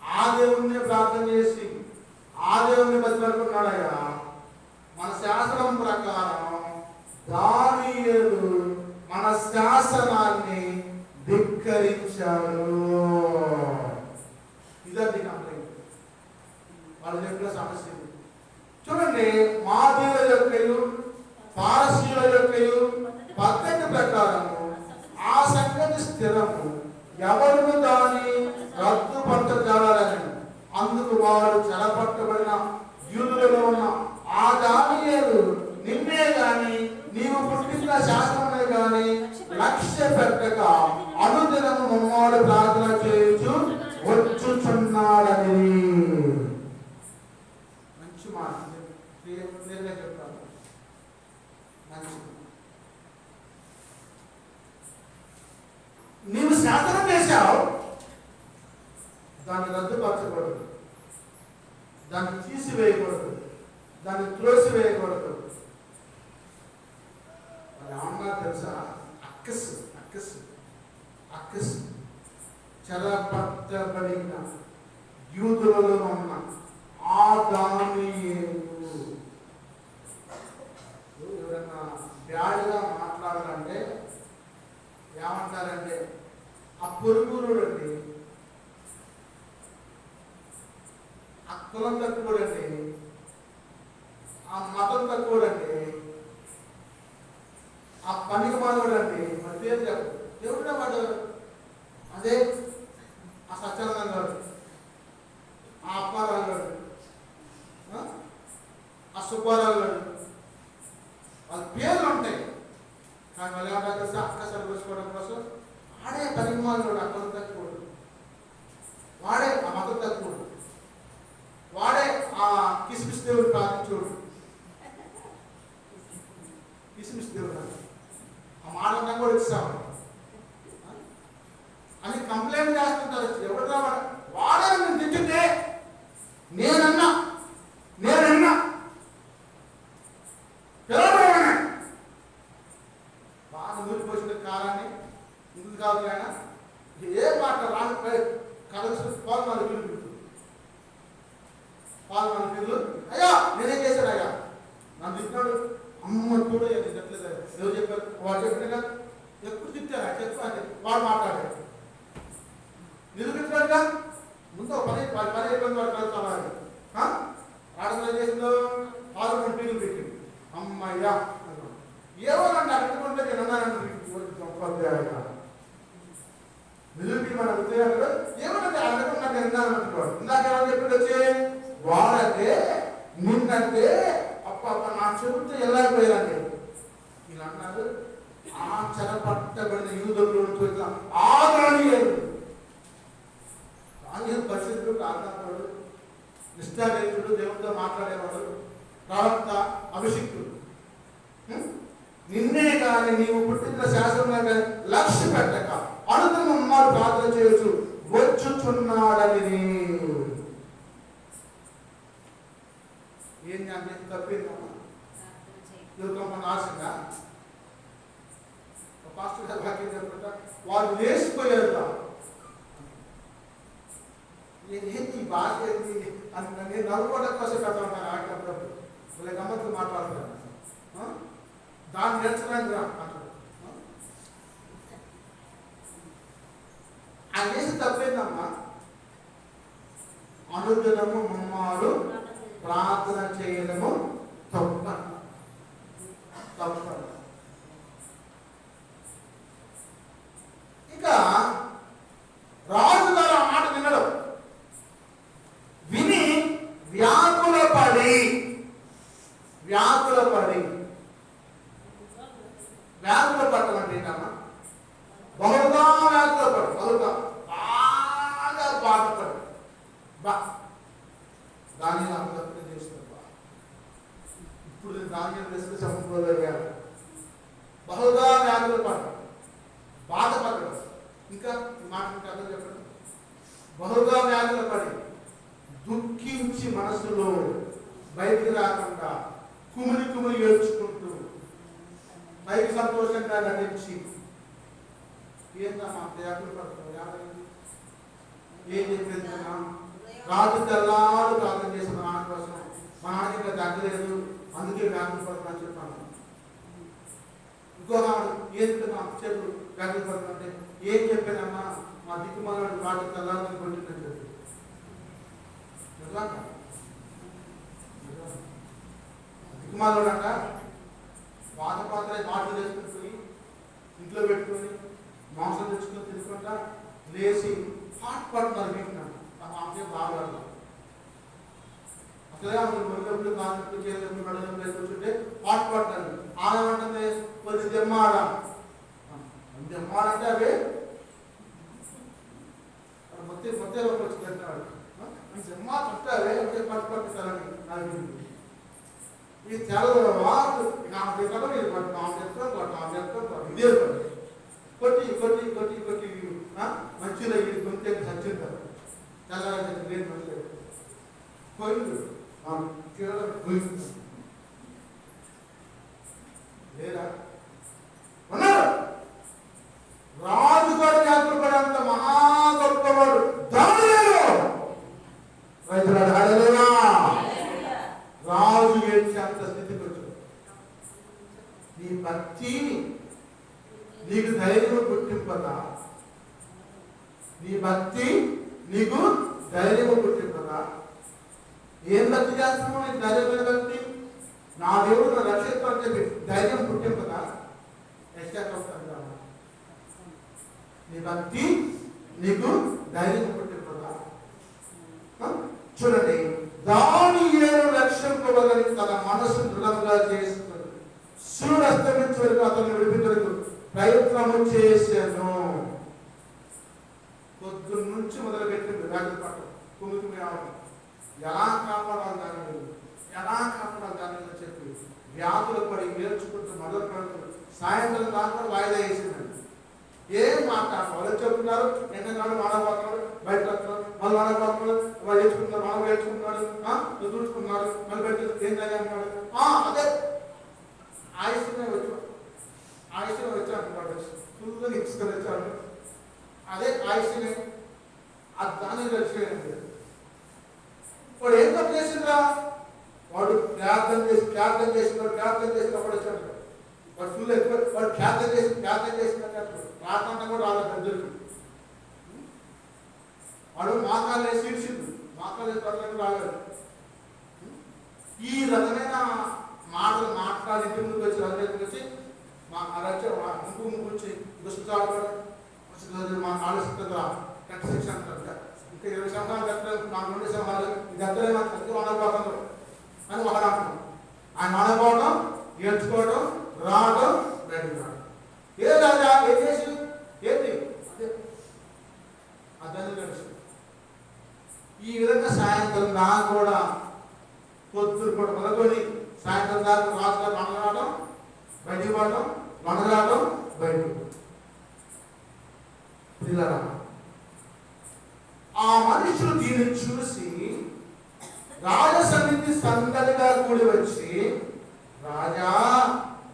ఆ దేవుణ్ణి ప్రార్థన చేసి ఆ దేవుణ్ణి బతిపడుకున్నాడయ్యా. మన శాసనం ప్రకారం దానియేలు మన శాసనాన్ని ధిక్కరించాడు. ఇదండి కంప్లైంట్. వాళ్ళు చెప్పిన సమస్య చూడండి. మాదీయుల యొక్కయు పారసీయుల యొక్కయు పద్ధతి ప్రకారము ఆ సంగతి స్థిరము, ఎవరు దాని రద్దుపరచజాలని. అందుకు వారు చెరపట్టబడిన యూదులలో ఉన్న ఆ దానియేలు నిన్నే గాని నీవు పుట్టించిన శాసనమే గాని లక్ష్య పెట్టక అనుదినము మమ్మల్ని ప్రార్థన చేయుచు వచ్చుచున్నాడని. మంచి మాట చెప్తాను. మంచి, నీవు శాసనం చేశావు, దాన్ని రద్దుపరచకూడదు, దాన్ని తీసివేయకూడదు, దాన్ని త్రోసివేయకూడదు. మరి ఏమన్నా తెలుసా? అక్కస్ చెరపట్టబడిన యూదులలో ఉన్న ఆ దానియేలు ఎవరైనా బ్యాడ్గా మాట్లాడాలంటే ఏమంటారంటే ఆ పొరుగురు అండి, ఆ కులం తక్కువడండి, ఆ మతం తక్కువడండి, ఆ పనికి మానవుడండి. మన పేరు చెప్పు, ఎవరున్నా వాడు అదే ఆ సత్యానందం గారు, ఆ అప్పారావు గారు, ఆ సుబ్బారావు గారు, వాళ్ళ పేర్లు ఉంటాయి. కానీ వాళ్ళు ఏమంటారు తెలుసా? అక్క సరిపోసుకోవడం కోసం వాడే పనికి మానవుడు, ఆ కులం తక్కువడు, వాడే ఆ మతం తక్కువడు, వాడే ఆ కిస్మిస్ దేవుడు ప్రార్థించోడు. కిస్మిస్ దేవుడు ఆ మాట కూడా ఇస్తాము అని కంప్లైంట్ చేస్తుంటారు. ఎవరు వాడే నేను తింటుంటే నేనన్నా పిల్లలు బాగా నూరిపోసిన కాలాన్ని ఇందుకు కాదు ఆయన ఏ మాట రాని కలసి పాల్గొని పిల్లలు అయ్యా నేనేం చేశాడు? అయ్యా నన్ను తిట్టినాడు, అమ్మ కూడా తిట్టలేదు. ఎవరు చెప్పారు? వాడు చెప్పిన ఎప్పుడు తిట్టారా చెప్పు అని వాడు మాట్లాడాడు. నిరూపించాడుగా ముందు పని అయిపోయింది. వాడు కలుస్తాడు ఆడలో చేసిందో 6 పీలు పెట్టింది. అమ్మయ్యా ఏమోనండి అడుగుతుంటే నేను అన్నానండి నిరూపి మన ఉద్యోగాలు ఏమనంటే అడగకుండా నేను విన్నానంటున్నాడు. ఇందాక ఏమని చెప్పింది వచ్చి వాడంటే నిన్నంటే అప్ప నా చెబుతూ వెళ్ళకపోయారండి. ఇలా అన్నారు. ఆ చెరపట్టబడిన యూదులను ఇట్లా ఆదరణీయుడు. దానియేలు పరిశుద్ధుడు, ప్రార్థనాపరుడు, నిష్ఠాగరితుడు, దేవుడితో మాట్లాడేవాడు, ప్రవక్త, అభిషిక్తుడు. నిన్నే కానీ నీవు పుట్టిన శాస్త్రం లక్ష్య పెట్టక అనుదినము ప్రార్థన చేయొచ్చు వచ్చుచున్నాడని. ఏం చేయాలి? తప్పిందమ్మా మన ఆశగా పాస్టర్ గారు వాక్యం చెప్పుకుంటా వాళ్ళు లేచిపోయారు. ఏంటి ఈ భాష ఏంటి అని నేను నవ్వుకోవడం కోసం పెడతా ఉంటాను. ఆడినప్పుడు వాళ్ళ గమ్మత్తు మాట్లాడుతాను. దాన్ని నేర్చడానికి రా అంటారు. ఆయన చేసి తప్పేందమ్మా? అనుదినము ముమ్మారు ప్రార్థన చేయడము తప్ప. ఇక రాజు గారు ఆ మాట వినడు. విని వ్యాకుల పడి పట్టడం అంటే ఏంటమ్మా? బహుగా వ్యాకుల పడు, బహుగా బాగా బాధపడు. దాన్ని నాకు తప్పని చేస్తున్నా. ఇప్పుడు దాని వేసుకు సముద్రంలో బహుగా వ్యాకుల పడు, బాధపడడం. ఇంకా ఈ మాట అర్థం చెప్పండి. బహుగా వ్యాకుల పడి దుఃఖించి మనసులో బయటికి రాకుండా కుమిలి ఏడ్చుకుంటూ పైకి సంతోషంగా నటించి ఏంటమ్మా వ్యాకులు పడుతుంది? ఏం చెప్పింది? రాజు తెల్లారు ప్రార్థన చేసిన నాన్న కోసం, మా నాన్నకి ఇంకా తగ్గలేదు అందుకే వ్యాకులు పడుతున్నా చెప్పాను. ఇంకో నాడు ఏంటి మా చేతులు వ్యాకులు పడుతుందంటే ఏం చెప్పానమ్మా? మా దిక్కుమాలను రాజు తెల్లారని కొట్టిందని చెప్పి దిక్కుమాలను అంట పాత్ర మాటలు వేసుకుని ఇంట్లో పెట్టుకొని మాంసం తెచ్చుకొని తినుకుంటా లేచి హాట్ పడుతున్నారు. వీటినాడు ఆమె బాగా అసలే ఆమె మొదలు కాదు చేతులు మెడలు వేసుకుంటే హాట్ పడుతుంది. ఆమె అంటే కొద్ది దెమ్మాడ దెమ్మాడంటే అవి మొత్తం వచ్చి తింటాడు. దెమ్మా చుట్టావే అంటే పట్టుకుంటారని నాకు ఈ తెల్ల వాడు నాకు తింటాడు. ఇది పట్టు ఆమె చెప్తాను ఇదే కొట్టి కొట్టి కొట్టి కొట్టి మంచిగా ఇది కొంచెం చచ్చింటారు. తెల్లగా పోయింది పోయింది లేదా ఉన్నారు. రాజుగారు వ్యాకులపడేంత మహా గొప్పవాడు రాజు ఏడ్చే అంత స్థితికి వచ్చాడు. నీ భక్తిని నీకు ధైర్యం పుట్టింపదా? నీ భక్తి నీకు ధైర్యం పుట్టింపదా? ఏం భక్తి చేస్తున్నావు? నీకు ధైర్యమైన భక్తి. నా దేవుడు నా రక్షిత్వం అని చెప్పి ధైర్యం పుట్టింపదా? నీ భక్తి నీకు ధైర్యం పుట్టింపదా? చూడండి, దానియేలు రక్షింపవలని తన మనసు దృఢంగా చేసుకుని సూర్యుడు అస్తమించే వరకు అతను విడిపించడానికి ప్రయత్నము చేశాను. పొద్దున్న నుంచి మొదలుపెట్టింది రాజు పట్ల కుమికి ఎలా కాపాడాలి దాని చెప్పి వ్యాధులు పడి నేర్చుకుంటూ మొదలు పెడుతుంది. సాయంత్రం దాకా వాయిదా వేసిందండి. ఏం మాట్లాడతారు? వాళ్ళు చెప్తున్నారు ఎంతనాడు వాడబోతున్నాడు, బయట వస్తున్నాడు, మళ్ళీ వాడబోతున్నాడు, వాళ్ళు నేర్చుకుంటున్నారు, వాళ్ళు నేర్చుకుంటున్నాడు, దుడుచుకున్నాడు, మళ్ళీ పెట్టి ఏం అన్నాడు. అదే ఆయుష్నే వచ్చాడు ఫుల్గా ఇసుకొని వచ్చాడు. అదే ఆయుష్నే దాన్ని వచ్చేయండి. వాడు ఏం తప్పు చేసిందా? వాడు ప్రార్థన చేసినప్పుడు వచ్చాడు. వాడు ఫుల్ ఎక్కువ వాడు ప్రార్థన చేసినట్టు ప్రార్థన కూడా రాలేదు పెద్దలు. వాడు మాకాలు వేసి ఇడిచిండు, మాకాలు వేసి పడలేదు రాలేదు. ఈ రకమైన మాటలు మాట్లాడి ఇంటి ముందుకు వచ్చి రచనకు వచ్చి మా ఇంకు గురించి దుష్టాడు మా ఆలోచిస్తుందా కట్ శిక్ష అంటారు. ఇంకా 20 సంవత్సరాలు కట్టలేదు, నాకు 2 సంవత్సరాలు ఇది అద్దరే నాకు అనకపోవడం అని వాడు అంటున్నాం. ఆయన అనకపోవడం, ఏడ్చుకోవడం, రావడం, బయటకు రావడం. ఏ రాజా ఏం చేసి ఏంటి అదని తెలుసు. ఈ విధంగా సాయంత్రం దాకా కూడా పొద్దురు కూడా మొదలుకొని సాయంత్రం దాకా రాజుగారు వండరావడం బయటికి పడడం, వండరావడం బయటికి. ఆ మనుషులు దీన్ని చూసి రాజసన్నిధి సందడిగా కూడి వచ్చి,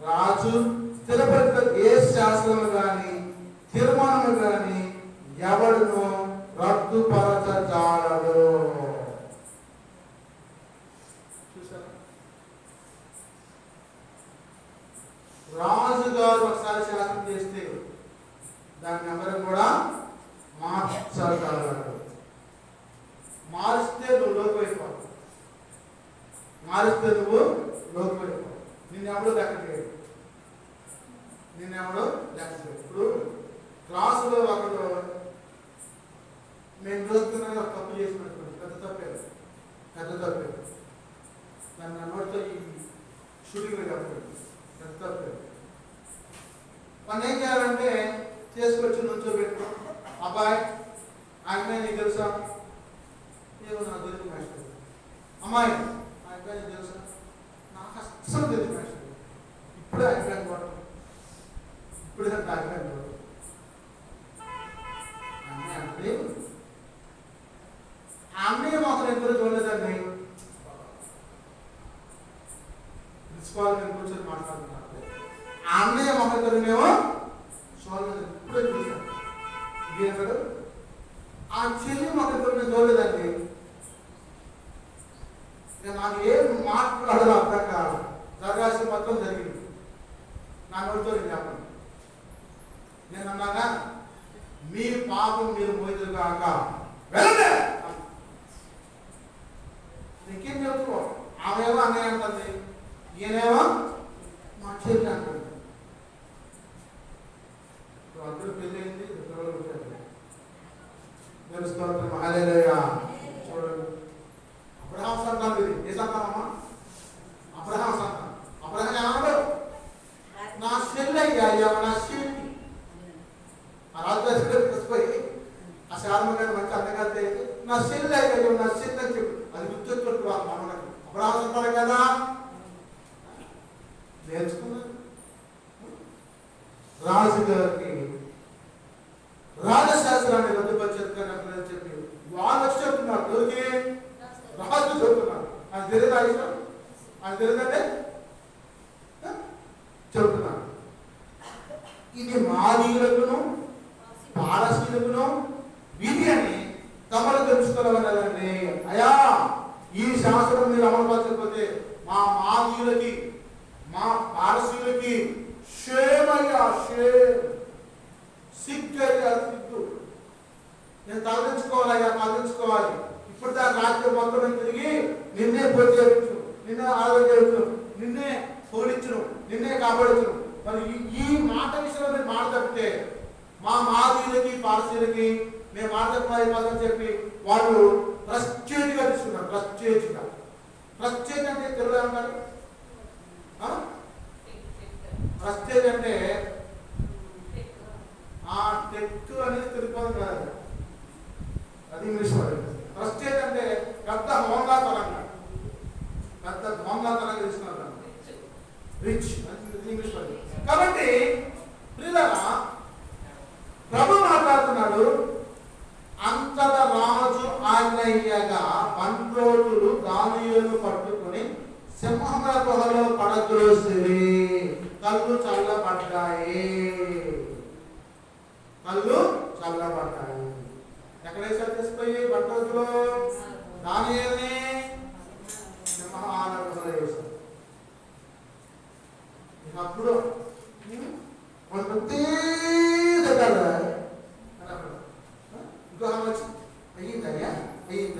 రాజు స్థిరపరిచిన ఏ శాసనము గాని తీర్మానము గాని ఎవడును రద్దుపరచజాలడు. చూసారా, రాజుగారు ఒకసారి శాసనం చేస్తే దాన్ని ఎవరు కూడా మార్చగలరు. మారిస్తే నువ్వు లోకమైపోవు, మారిస్తే నువ్వు లోకమైపోవు. నిన్నెవడో లెక్క చేయడు, నిన్నెవడో లెక్క చేయడు. ఇప్పుడు క్లాసులో ఒకడు మేము చూస్తున్నా తప్పు చేసినట్టు పెద్ద తప్పే దాన్ని అన్నోడితో ఈ షూటింగ్ చెప్పండి పెద్ద తప్పే. మనం ఏం చేయాలంటే చేసుకొచ్చి నుంచోబెట్టు, అబ్బాయి ఆయన నీకు తెలుసా? ఏమో నాకు తెలుసు మాస్టర్. అమ్మాయి ఆయన నీకు తెలుసా? నాకు అస్సలు తెలుసు మాస్టర్. ఇప్పుడే అయిపోయాను కూడా, ఇప్పుడే అయిపోయాను కూడా అంటే అన్నయ్య మాకు ఎప్పుడు చూడలేదండి. ప్రిన్సిపాల్ నేను కూర్చొని మాట్లాడుతున్నాను, అన్నయ్య మాకు మేము చూడలేదు, ఇప్పుడే చూసాను. ఇదేంటాడు, ఆ చెల్లి మాకు నేను చూడలేదండి. నాకు ఏం మాట్లాడాలో అర్థం కాదు, జరగాల్సిన మొత్తం జరిగింది. నా నోటితో నేను చెప్పండి. నేను అన్నాగా మీ పాపం మీరు మోయిదురు కాక వెళ్ళండి. ఇంకేం చెప్తుకో, ఆమెమో అన్నయ్య అంటుంది, ఈయనేమో మా చెల్లి అంటుంది. అందరూ పెళ్ళయింది, పిల్లలు పుట్టారు. తెలుసుకోవాలి హల్లెలూయా. చూడండి, అబ్రహాం సంతానం ఇది. ఏ సంతానమ్మా? అబ్రహాం సంతానం. అబ్రహాం ఏమన్నాడు? నా చెల్లి అయ్యా, నా చెల్లి. ఆ రాజుగారి తీసుకుపోయి ఆ శారమ్మ గారు మంచి అందగలితే నా చెల్లి అయ్యో, నా చెల్లి అని చెప్పు. అది గుర్తొచ్చుకుంటు వాళ్ళ మనకి. అబ్రహాం సంతానం కదా, నేర్చుకున్నారు. రాజుగారికి రాజశాస్త్రాన్ని రద్దుపరిచేదని చెప్పి వాళ్ళు వచ్చి చెప్తున్నారు. ఎవరికి? రాజు చెప్తున్నారు. అది తెలియదు, ఆయుషం అది తెలియదంటే చెప్తున్నారు. ఇది మాదీయులకును పారసీయులకును విధి అని తమను తెలుసుకోవాలండి. అయ్యా, ఈ శాస్త్రం మీరు అమలుపరచకపోతే మా మాదీయులకి మా పారసీయులకి షేమయ్యా, సిగ్గయ్యా, సిగ్గు. నేను తలదించుకోవాలయ్యా, తలదించుకోవాలి. ఇప్పుడు దాని రాజ్యం మొత్తం తిరిగి నిన్నే పోటీ చేయించు, నిన్నే ఆరోగ్యం, నిన్నే పోలించును, నిన్నే కాపాడుచును. మరి ఈ మాట విషయంలో మీరు మాట తప్పితే మా మాదీయులకి పారసీయులకి మేము మాట తప్పని చెప్పి వాళ్ళు ప్రత్యేకంగా తీసుకున్నారు. ప్రత్యేక అంటే తెలుగు ఏమంటారు? ప్రత్యేక అంటే ఆ టెక్ అనేది తెలుగు కాదు, అది ఇంగ్లీష్ వర్డ్. ప్రత్యేక అంటే పెద్ద మోంగాతరంగా తీసుకున్నారు, రిచ్ ఇంగ్లీష్ వర్డ్. కాబట్టి ప్రియులారా, ప్రభు మాట్లాడుతున్నాడు. అంతటా రాజు ఆజ్ఞయ్యగా బంట్రోతులు దానియేలును పట్టుకుని సింహముల గుహలో పడద్రోసిరి. కళ్ళు చల్లబడ్డాయి. ఎక్కడేసారి తీసుకుపోయి బంట్రోతులు దానియేలుని సింహాల గుహలో వేశారు. అప్పుడు ఇంకో వచ్చి అయ్యిందయ్యా,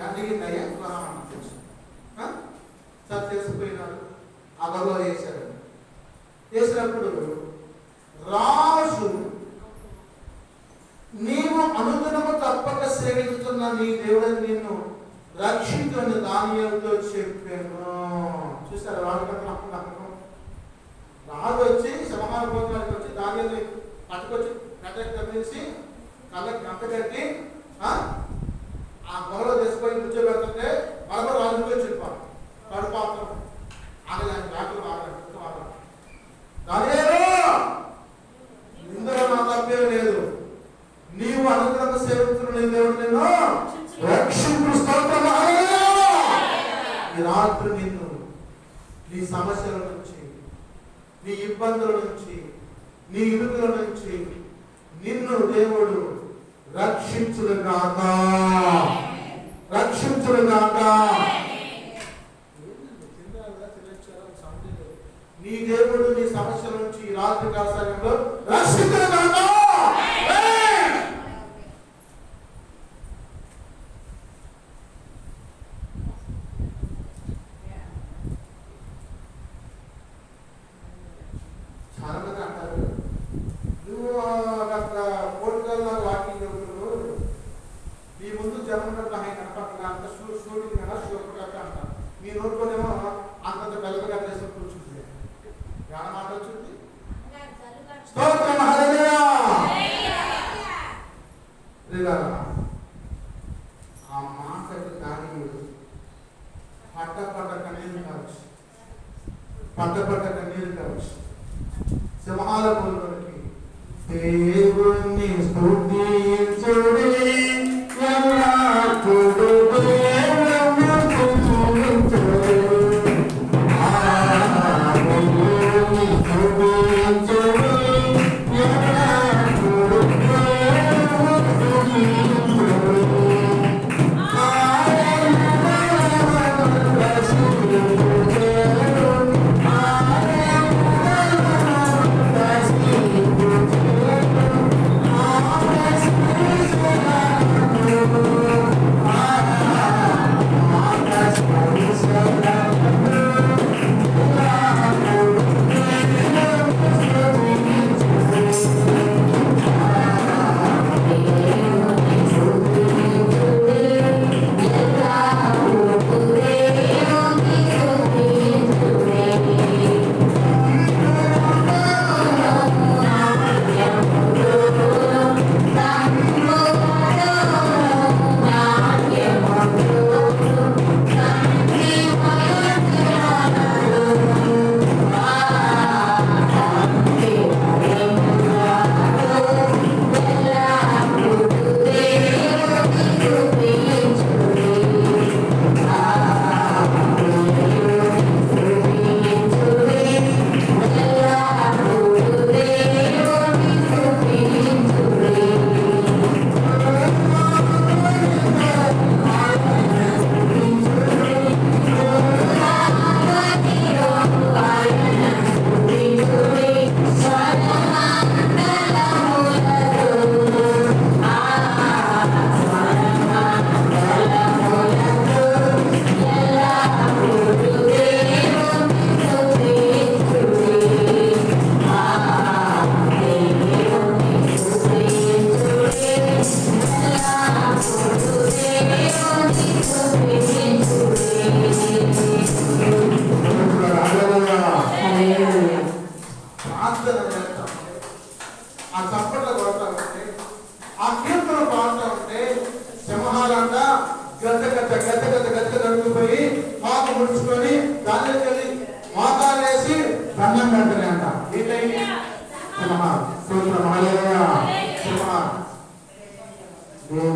అడిగిందయ్యా, ఇంకో తెలుసు సార్ తెలిసిపోయినాడు. ఆ గొడవ వేశాడు. వేసినప్పుడు రాజు, నీవు అనుదినము తప్పక సేవించుతున్న నీ దేవుడిని నిన్ను రక్షించుని దానియేలుతో చెప్పాను. చూసారు, రాజు నమ్మకం. రాజు వచ్చి సింహాల గోత్రానికి వచ్చి దానియేలుని పట్టుకొచ్చి నెట్టకి తగిలించి కళ్ళకి గంట కట్టి ఆ గొడవలో తీసుకొని కూర్చోబెడుతుంటే మరొక రాజు వచ్చిపోవాలి కడుపాత్రం ఆగలేని రాకులు ఆగలేదు ఇందులో నా తప్పేం లేదు. నీవు అనుగ్రహ సేవించిన దేవుడు నిన్ను రక్షించు. ఈ రాత్రి నిన్ను నీ సమస్యల నుంచి, నీ ఇబ్బందుల నుంచి, నీ ఇరుకుల నుంచి నిన్ను దేవుడు రక్షించుగాక, రక్షించుగాక. నీ దేవుడు నీ సమస్యల నుంచి ఈ రాత్రి కాలంలో రక్షించుగాక. చాలా మంది అంటారు, నువ్వు కోటికల్లో వాకింగ్ చెబుతున్నావు, నీ ముందు జన్మన్నట్టు ఆయన కనపడగా అంత షూటింగ్ కదా షూట్ అంటారు. మీ నోట్లోనేమో అంతంత బెల్లగా చేసి కూర్చుంటుంది. జ్ఞాన మాట వచ్చింది. స్తోత్రం హల్లెలూయా. ఆ మాటకి కానీ పట్ట కన్నీరు కావచ్చు, పట్ట కన్నీరు కావచ్చు. సింహాల పూలకి దేవుణ్ణి స్తుతించుడి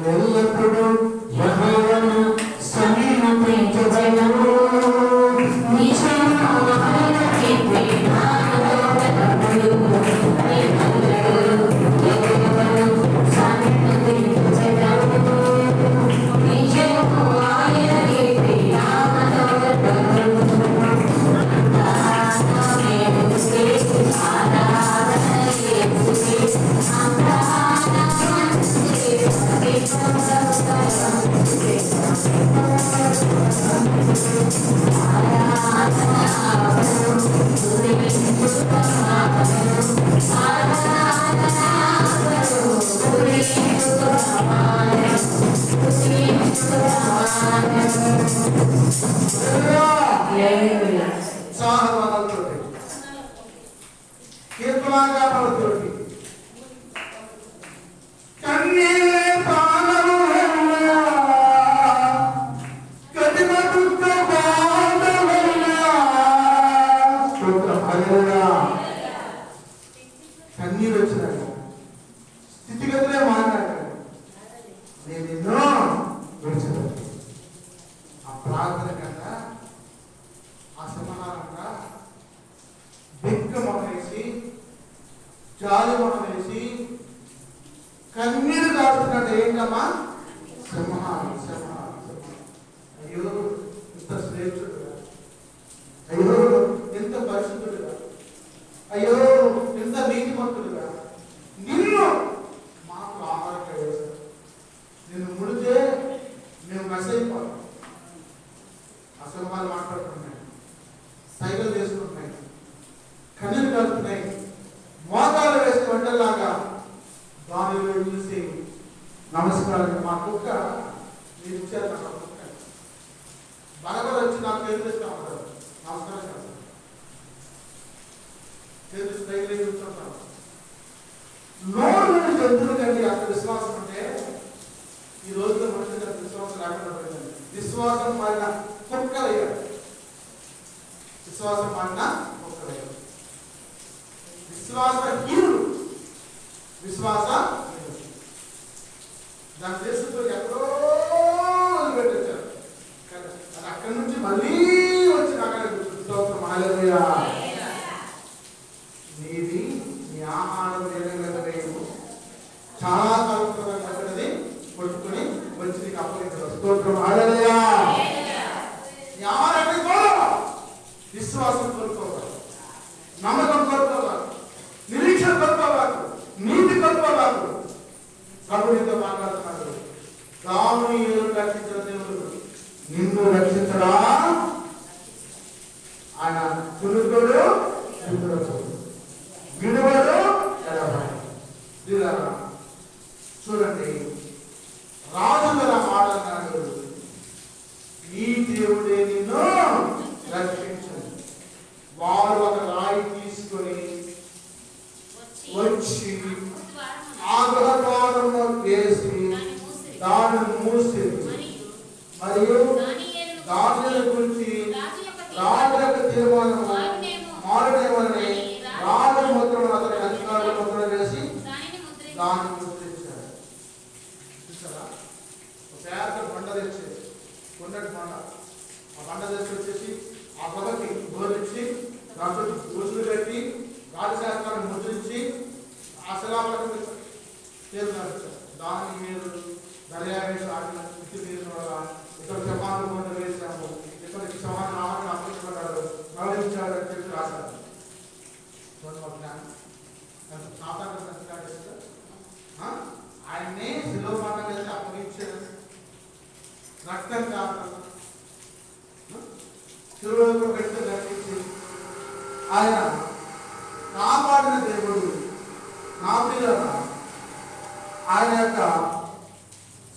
ఎల్లప్పుడూ కన్నీరు వచ్చినాక స్థితిగతులే మారినాక నేను ఎన్నో విడిచిపెట్టాను. ఆ ప్రార్థన కన్నా అసమానంగా బిగ్గ మొహేసి జాలి మొహేసి కన్నీరు కాడుతున్నట్టు ఏంటమ్మా సింహాలు సింహాలు. అయ్యో ఇంత శ్రేష్ఠుడుగా, అయ్యో ఎంత పరిశుద్ధుడుగా, అయ్యో ఎంత నీతిమంతుడుగా నిన్ను మాకు ఆహారంగా వేశారు. నిన్ను ముడితే మేము మెస్ అయిపోతాం. అసలు వాళ్ళు మాట్లాడుతున్నాయి, సైకిల్ చేసుకుంటున్నాయి, కన్నీరు కలుపుతున్నాయి, మోకాలు వేసి వంటల్లాగా దానిలో చూసి నమస్కారం. మా కుక్క మీరు ఇచ్చారు, నాకు కుక్క బలబల వచ్చి నాకు ఎదురుస్తూ ఉంటారు. నమస్కారం చేస్తాను, ఎదురు కూర్చుంటాను. నోరు నుండి జంతువులు కంటే అంత విశ్వాసం ఉంటే ఈ రోజులో మనుషులు విశ్వాసం లేకుండా పోయింది. విశ్వాసం మారిన కుక్కలయ్యారు, విశ్వాసం మారిన కుక్కలయ్యారు. విశ్వాస హీనుడు, విశ్వాస దాని దేశంతో ఎక్కడో వదిలిపెట్టేశారు. అది అక్కడి నుంచి మళ్ళీ వచ్చి అక్కడ హల్లెలూయా. నీది నీ ఆహారం వేయము చాలా కలుపుతున్నది కొట్టుకుని వచ్చి నీకు అప్పగించడం. స్తోత్రం హల్లెలూయా. ఎవరంటే విశ్వాసం కోరుకోవాలి, నమ్మకం కోరుకోవాలి, నిరీక్షణ కోరుకోవాలి, నీతి కోరుకోవాలి. ప్రభు నీతో మాట్లాడుతున్నాడు. రాముని రక్షించిన దేవుడు నిన్ను రక్షించడా? ఆయన తులుగోడు విడువడు చూడండి. రాజుల మాట అన్నాడు, ఈ దేవుడే నిన్ను రక్షించు. వారు ఒక రాయి తీసుకొని వచ్చి ఆగ్రహపాదంలో వేసి దానిని మూసి మరియు దాని గురించి రాజు యొక్క తీర్మానం మారడేమని రాజు ముద్రను అతని అధికారుల ముద్ర వేసి దాన్ని ముద్రించారు. చూసారా? ఒక పేద బండ తెచ్చేది, కొండటి బండ. ఆ బండ తెచ్చి వచ్చేసి ఆ పొగకి బోధించి దాంట్లో రోజులు పెట్టి రాజశాస్త్రాన్ని ముద్రించి ఆ శిలాపలకం తీర్మానించారు. దాని మీరు దర్యావేసి ఆడిన ఇటు తీరిన వల్ల ఇక్కడ సమానం కొండ వేసాము, ఇక్కడికి సమాన నామాన్ని అప్పగించబడ్డాడు, ప్రవహించాడు అని చెప్పి రాశారు. ఆయన్నే శిలోపాఠం చేసి అప్పగించారు. రక్తం కాకుండా శిలువలో పెట్టి రక్షించి ఆయన కాపాడిన దేవుడు. నా ప్రియులారా, ఆయన యొక్క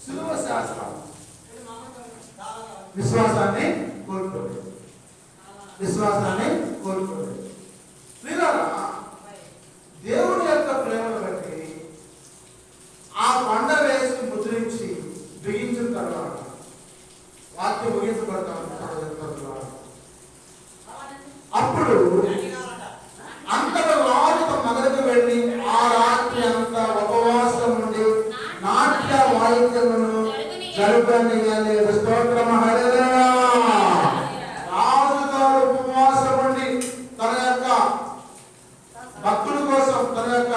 శిలువ శాస్త్రం విశ్వాసాన్ని కోల్పోలేదు, విశ్వాసాన్ని కోల్పోలేదు. ప్రియులారా, దేవుని యొక్క ప్రేమను బట్టి ఆ కొండ వేసి ముద్రించి బిగించిన తర్వాత వాక్యం ముగించబడతాం. అప్పుడు అంతట రాజు మొదలుకు వెళ్ళి ఆ రాత్రి అంతా ఉపవాసం ఉండి నాట్య వాయిద్యమును జరుపనియాలి. స్తోత్రం హల్లెలూయా. రాజు గారు ఉపవాసం ఉండి తన యొక్క భక్తుల కోసం, తన యొక్క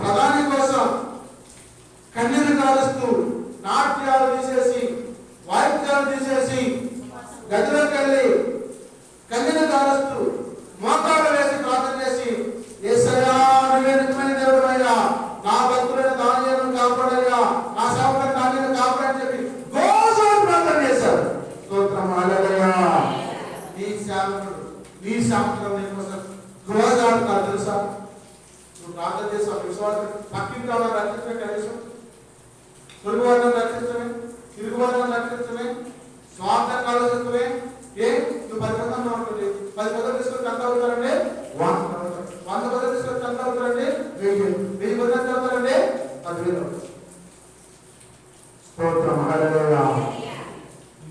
ప్రధాని కోసం కన్నీరు కాలుస్తూ నాట్యాలు తీసేసి వాయిద్యాలు తీసేసి గదిలోకి వెళ్ళి కన్నీరు కాలుస్తూ మోకాలు వేసి ప్రార్థన చేసి, యేసయ్యా నీవే నిజమైన దేవుడయ్యా, నా భక్తులను దానియేలును కాపాడయ్యా, నా సేవకులను దానియేలును కాపాడని చెప్పి గోజోని ప్రార్థన చేశారు. స్తోత్రం హల్లెలూయా. నీ సేవకుడు, నీ సేవకుడు నీకోసం గోజాడుతారు. తెలుసా? నువ్వు ప్రార్థన చేసావు, విశ్వాసం పక్కింటి వాళ్ళని రక్షించమే, కనీసం పొరుగు వాళ్ళని రక్షించమే, తిరుగు వాళ్ళని రక్షించమే, స్వార్థం ఆలోచించమే. నువ్వు 10 మంది ఉంటుంది, 10 పదవులు తీసుకొని ఎంత అవుతారండి? 100 పదవులు తీసుకొని ఎంత అవుతారండి? 1000 పదవులు ఎంత అవుతారండి? 10,000. స్తోత్రం హల్లెలూయా.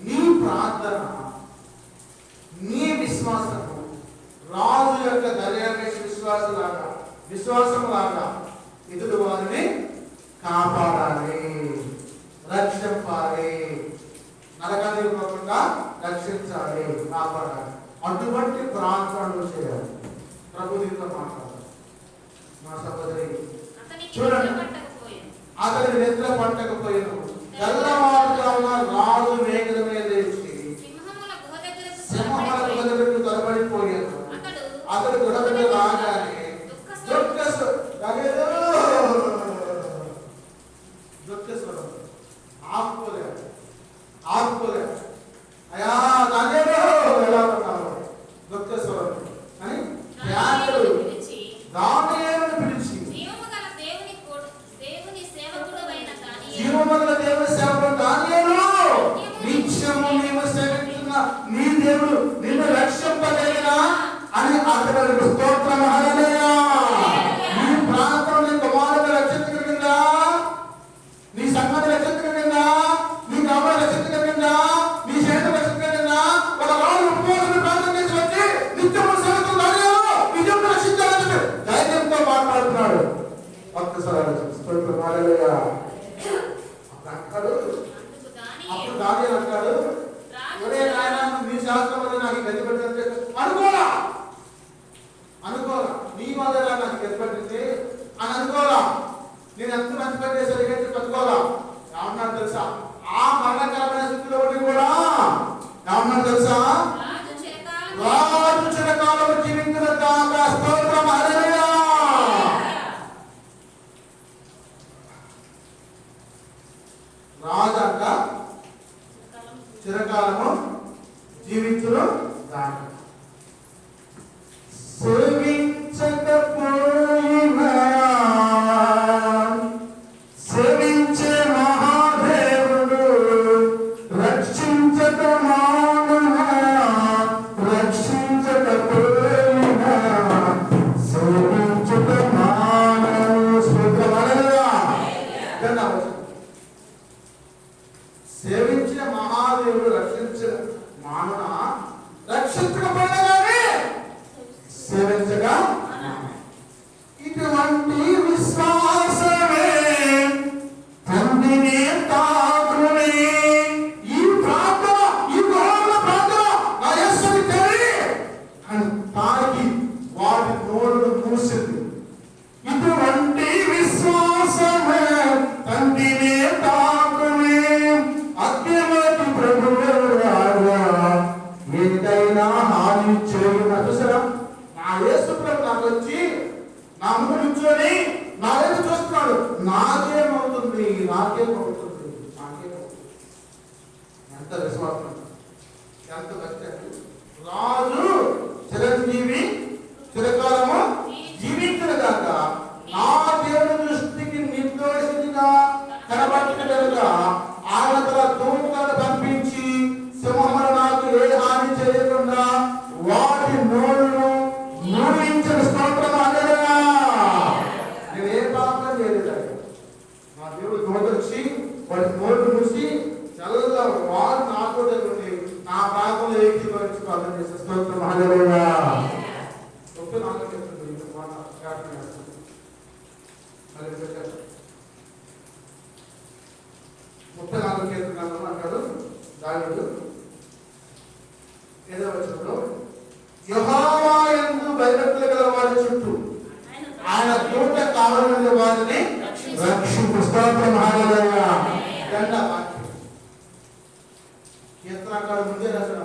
నీ ప్రార్థన, నీ విశ్వాసము రాజు యొక్క దర్యావేశ విశ్వాసలాగా విశ్వాసం లాగా ఎదుటి వారిని కాపాడాలి, రక్షింపాలి, నరకానికి పోకుండా రక్షించాలి, కాపాడాలి. అటువంటి ప్రార్థనలు చేయాలి. ప్రభు దీంతో మాట్లాడాలి. మా సహోదరి చూడండి, అతని నిద్ర పట్టకపోయాను. తెల్లవారుజామున రాజు మేఘల మీద లేచి సింహముల గుహ దగ్గరకు తరబడిపోయాను. అతడు గుహ దగ్గర రాగానే ఆపుకోలేదు. అయా దానిలో ఎలా ఉన్నావు దుఃఖస్వరం అని దానియేలును పిలిచి జీవముగల దేవుని సేవకుడు దానియేలు, నిత్యము నీవు సేవించున్న నీ దేవుడు నిన్ను రక్షింపగలిగినా అని అతడు స్తోత్రం. హల్లెలూయా. నీ ప్రాంతం నీ కుమారుడు రక్షించగలిగిందా? నీ సంఘాన్ని రక్షించగలిగిందా? నీ గ్రామాన్ని రక్షించగలిగిందా? నీ చేతులు రక్షించగలిగిందా? ఒక రోజు ఉపవాసం ప్రార్థన చేసి వచ్చి నిత్యము సేవకుడు దానియేలు నిజం రక్షించాలని ధైర్యంతో మాట్లాడుతున్నాడు. ఒక్కసారి స్తోత్రం. హల్లెలూయా. అప్పుడు దానియేలు అంటాడు, ఒరే నాయన, నీ శాస్త్రం వల్ల నాకు గతి పట్టింది అనుకోరా, నీ వల్ల నాకు గతి పట్టింది అని అనుకోరా, నేను ఎంత మంచి పని చేశాను ఏంటి పట్టుకోరా. ఏమన్నాడు తెలుసా? ఆ మరణకరమైన స్థితిలో ఉండి కూడా ఏమన్నాడు తెలుసా? రాజు చిరకాలం జీవించిన దాకా స్తోత్రం. హల్లెలూయా. రాజు అంట చిరకాలము జీవించును దాకా. సేవించే మహాదేవుడు రక్షించక మానునా, రక్షించకపోయినా సేవించక మాను. సేవించిన మహాదేవుడు రక్షించిన మానున, రక్షించకపోయినా కానీ సేవించగా. ఇటువంటి విశ్వాసమే తండ్రిని తాకునే. ఈ ప్రార్థన, ఈ గొడవల ప్రార్థన నా యేసుని తెలియ అని తాకి వాటి నోరును మూసింది. ఇటువంటి విశ్వాసమే తండ్రిని తాకునే. అత్యమతి ప్రభువు రాజా ఏదైనా హాని చేయన. చూసారా, నా యేసు ప్రభు నాకు వచ్చి నా ముందు నిల్చొని నా వైపు చూస్తున్నాడు. నాకేమవుతుంది? ఎంత విశ్వాసం, ఎంత భక్తి. రాజు చిరంజీవి చిరకాలము జీవించిన దాకా నా దేవుని దృష్టికి నిర్దోషిగా కనబడినట్లుగా ఆయన తన దూతలను పంపించి సింహములు నాకు ఏ హాని చేయకుండా వాటి నోళ్ళు మూడించిన స్తోత్రం. హల్లెలూయా. నేను ఏ పాపం చేయలేదు. నా దేవుడు దూత వచ్చి వాటి నోళ్ళు మూసి చల్లగా వారు నాతో ఉండి నా పాపంలో ఏకీభవించి ప్రార్థన చేసే స్తోత్రం. హల్లెలూయా. ఒక్క నాలుగు కీర్తనలు అంటాడు దావీదు. ఏదో వచ్చినప్పుడు యెహోవా యందు భయభక్తులు గల వారి చుట్టూ ఆయన దూత కావలి వారిని రక్షించు. స్తోత్రం. హల్లెలూయా. గంట వాక్యం కీర్తనకారు ముందే రాసిన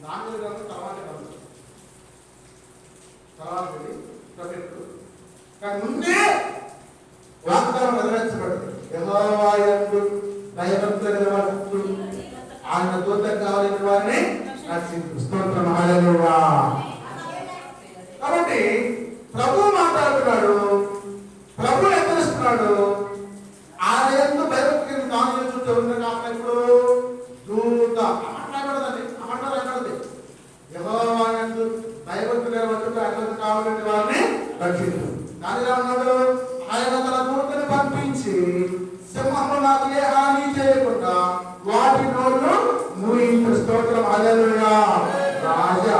నాలుగు గ్రంథం తర్వాత కానీ ముందే వాగ్దానం నెరవేర్చబడింది. యెహోవా యందు భయభక్తులు గల వారి చుట్టూ ఆయన దూత కావలి వారిని రక్షించు. స్తోత్రం. హల్లెలూయా. కాబట్టి ప్రభు మాట్లాడుతున్నాడు, ప్రభు హెచ్చరిస్తున్నాడు. ఆయన యందు భయభక్తి దానియేలు చుట్టూ ఉన్న కాపునప్పుడు దూత అమట్లాడదండి, అమట్లాడది. యెహోవా యందు భయభక్తులు గల వారి చుట్టూ ఆయన దూత కావలి వారిని రక్షించు. దానిలో ఉన్నాడు, ఆయన తన దూతను పంపించి సింహములు నాకు ఏ హాని చేయకుండా వాటి నోళ్ళు మూయించు. స్తోత్రం. హల్లెలూయా. రాజా,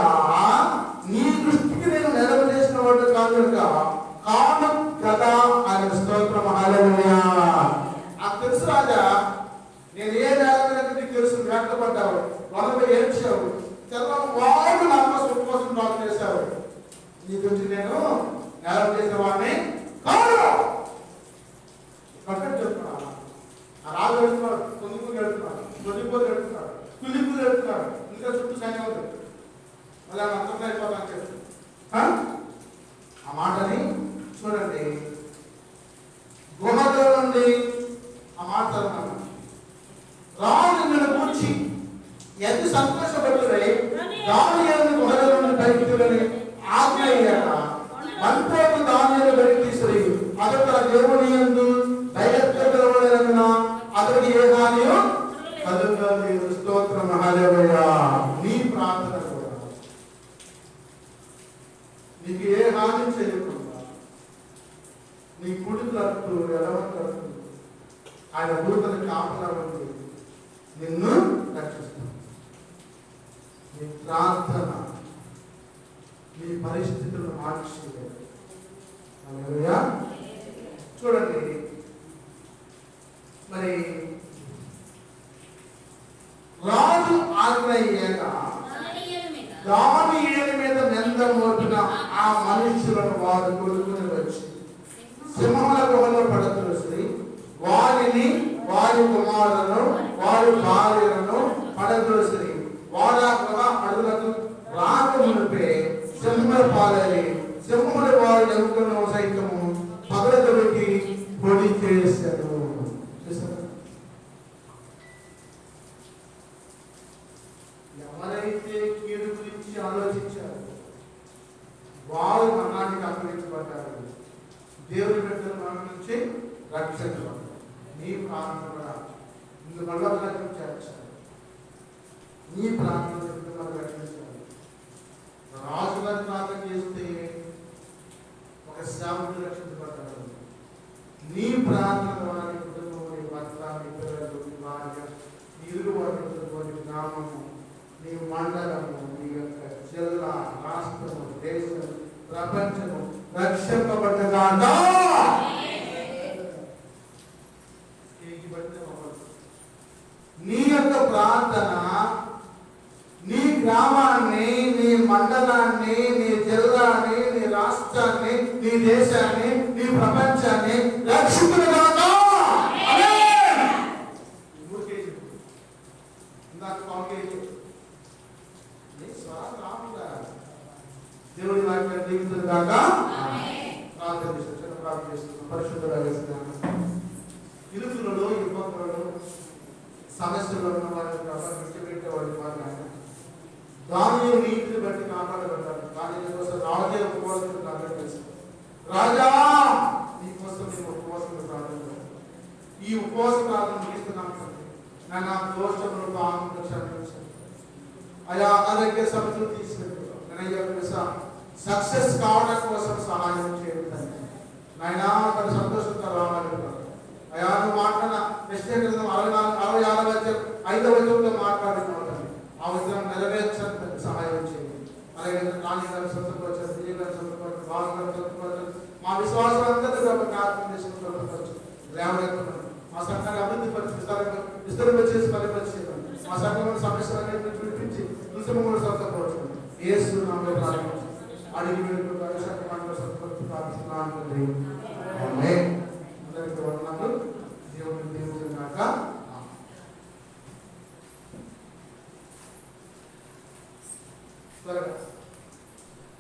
నీ దృష్టికి నేను నెరవేర్చిన వాడు కాదు కనుక కాను కదా ఆయన స్తోత్రం. హల్లెలూయా. ఆ తెలుసు రాజా, నేను ఏ నేల నీకు తెలుసు, వెంటబడ్డావు, వాళ్ళపై ఏడ్చావు, తెల్లవారు నా కోసం ఉపవాసం ప్రార్థన చేశావు, నీ గురించి నేను నేరం చేసేవాడిని కాదు. కట్టని చెప్తున్నాను. ఆ రాజు వెళ్తున్నాడు, తొందరగా వెళ్తున్నాడు, తొలిపోలు వెళ్తున్నాడు, కులిపులు వెళ్తున్నాడు, ఇంకా చుట్టూ సైన్యం ఉంది, అలా అంతం అయిపోతాను చెప్పి ఆ మాటని చూడండి. గుహలో నుండి ఆ మాట రాజు నిన్ను కూర్చి ఎంత సంతోషపడుతుంది, దానియేలు గుహలో నుండి బయటికి వెళ్ళని ఆజ్ఞ అయ్యాక మంత్రోడు దానియేలు బయటికి తీసుకుని అతడు తన దేవుని యందు భయభక్తులైన అతడికి ఏ హానియో కలుగలేదు. స్తోత్రం. హల్లెలూయా. నీ ప్రార్థన కూడా నీకు ఏ హాని చేయకుండా నీ కుడితట్టు ఎడమతట్టు ఆయన దూతని కాపలా ఉండి నిన్ను రక్షిస్తాడు. నీ ప్రార్థన నీ పరిస్థితులను మార్చేయలేదు. హల్లెలూయా. చూడండి, మరి రాజు ఆజ్ఞ అయ్యాక దానియేలు మీద నింద మోపిన ఆ మనుషులను వారు కొలుకుని వచ్చి సింహముల గుహలో పడద్రోసి వారిని, వారి కుమారులను, వారి భార్యలను పడద్రోసి వారు ఆ గృహ అడుగులకు రాకమునిపే సింహముల పాలై సింహముల వారి ఎముకలను సైతము పగలగొట్టి పొడి చేశారు. ఎవరైతే కీడు గురించి ఆలోచించారు వారు మరణానికి అప్పగించబడ్డారు. దేవుని బిడ్డలు మరణం నుంచి రక్షించబడ్డారు. నీ ప్రార్థన కూడా ఇందు మళ్ళీ చేర్చారు. నీ ప్రార్థన మనం రక్షించాలి. రాజుగారి ప్రార్థన చేస్తే ఒక సేవకుడు రక్షించబడ్డాడు. నీ ప్రార్థన ద్వారా నీ కుటుంబం, నీ భర్త, నీ పిల్లలు, నీ భార్య, నీ ఇరుగు వారి గ్రామము, నీ మండలము, నీ యొక్క జిల్లా, రాష్ట్రము, దేశం, ప్రపంచము రక్షింపబడ్డగాక. నీ యొక్క ప్రార్థన నీ గ్రామాన్ని, నీ మండలాన్ని, నీ జిల్లాని, నీ రాష్ట్రాన్ని, నీ దేశాన్ని, నీ ప్రపంచాన్ని రక్షించుగాక. దేవుడి వాక్యాన్ని దీవించుగాక. ప్రార్థన చేస్తున్నాం. పరిశుద్ధుడా ఇరుకులలో, ఇబ్బందులలో, సమస్యలు ఉన్న వారిని విడిచిపెట్టేవాడి వారిని దానియేలు నీతిని బట్టి కాపాడబడ్డాడు. కానీ నీకోసం రాజే ఉపవాసం ప్రార్థన చేస్తాడు. రాజా, నీకోసం నేను ఉపవాసం ప్రార్థన, ఈ ఉపవాస ప్రార్థన చేస్తున్నాను తండ్రి. నా దోషములు, పాపములు క్షమించండి అయా. ఆరోగ్య సమస్యలు తీసుకెళ్ళి సక్సెస్ కావడం కోసం సహాయం చేయండి తండ్రి. నాయనా తన సంతోషంతో రావాలి అయా. నువ్వు మాట్లాడిన నిశ్చయం 66 మాట్లాడుతున్నావు. ఆ విధంగా నెరవేర్చండి, సహాయం చేయండి. అలాగే రాణి గారు స్వతంత్రపరచండి, విజయ గారు స్వతంత్రపరచండి, బాబు గారు స్వతంత్రపరచండి. మా విశ్వాసం అందరినీ ఆత్మదేశం స్వతంత్రపరచండి. లేవనెత్తండి. మా సంఘాన్ని అభివృద్ధి పరిచి విస్తరింపచేసి పరిపరిచేయండి. మా సంఘంలో సమస్యలన్నింటినీ విడిపించి దుఃఖములను స్వతంత్రపరచండి. యేసు నామములో ప్రార్థించి అడిగి వేడుకుంటూ అభిషేకమంలో స్వతంత్రపరచు ప్రార్థిస్తున్నాను తండ్రి. ఆమేన్. అందరికీ వందనాలు. దేవుని దీవించుగాక. త్వరగా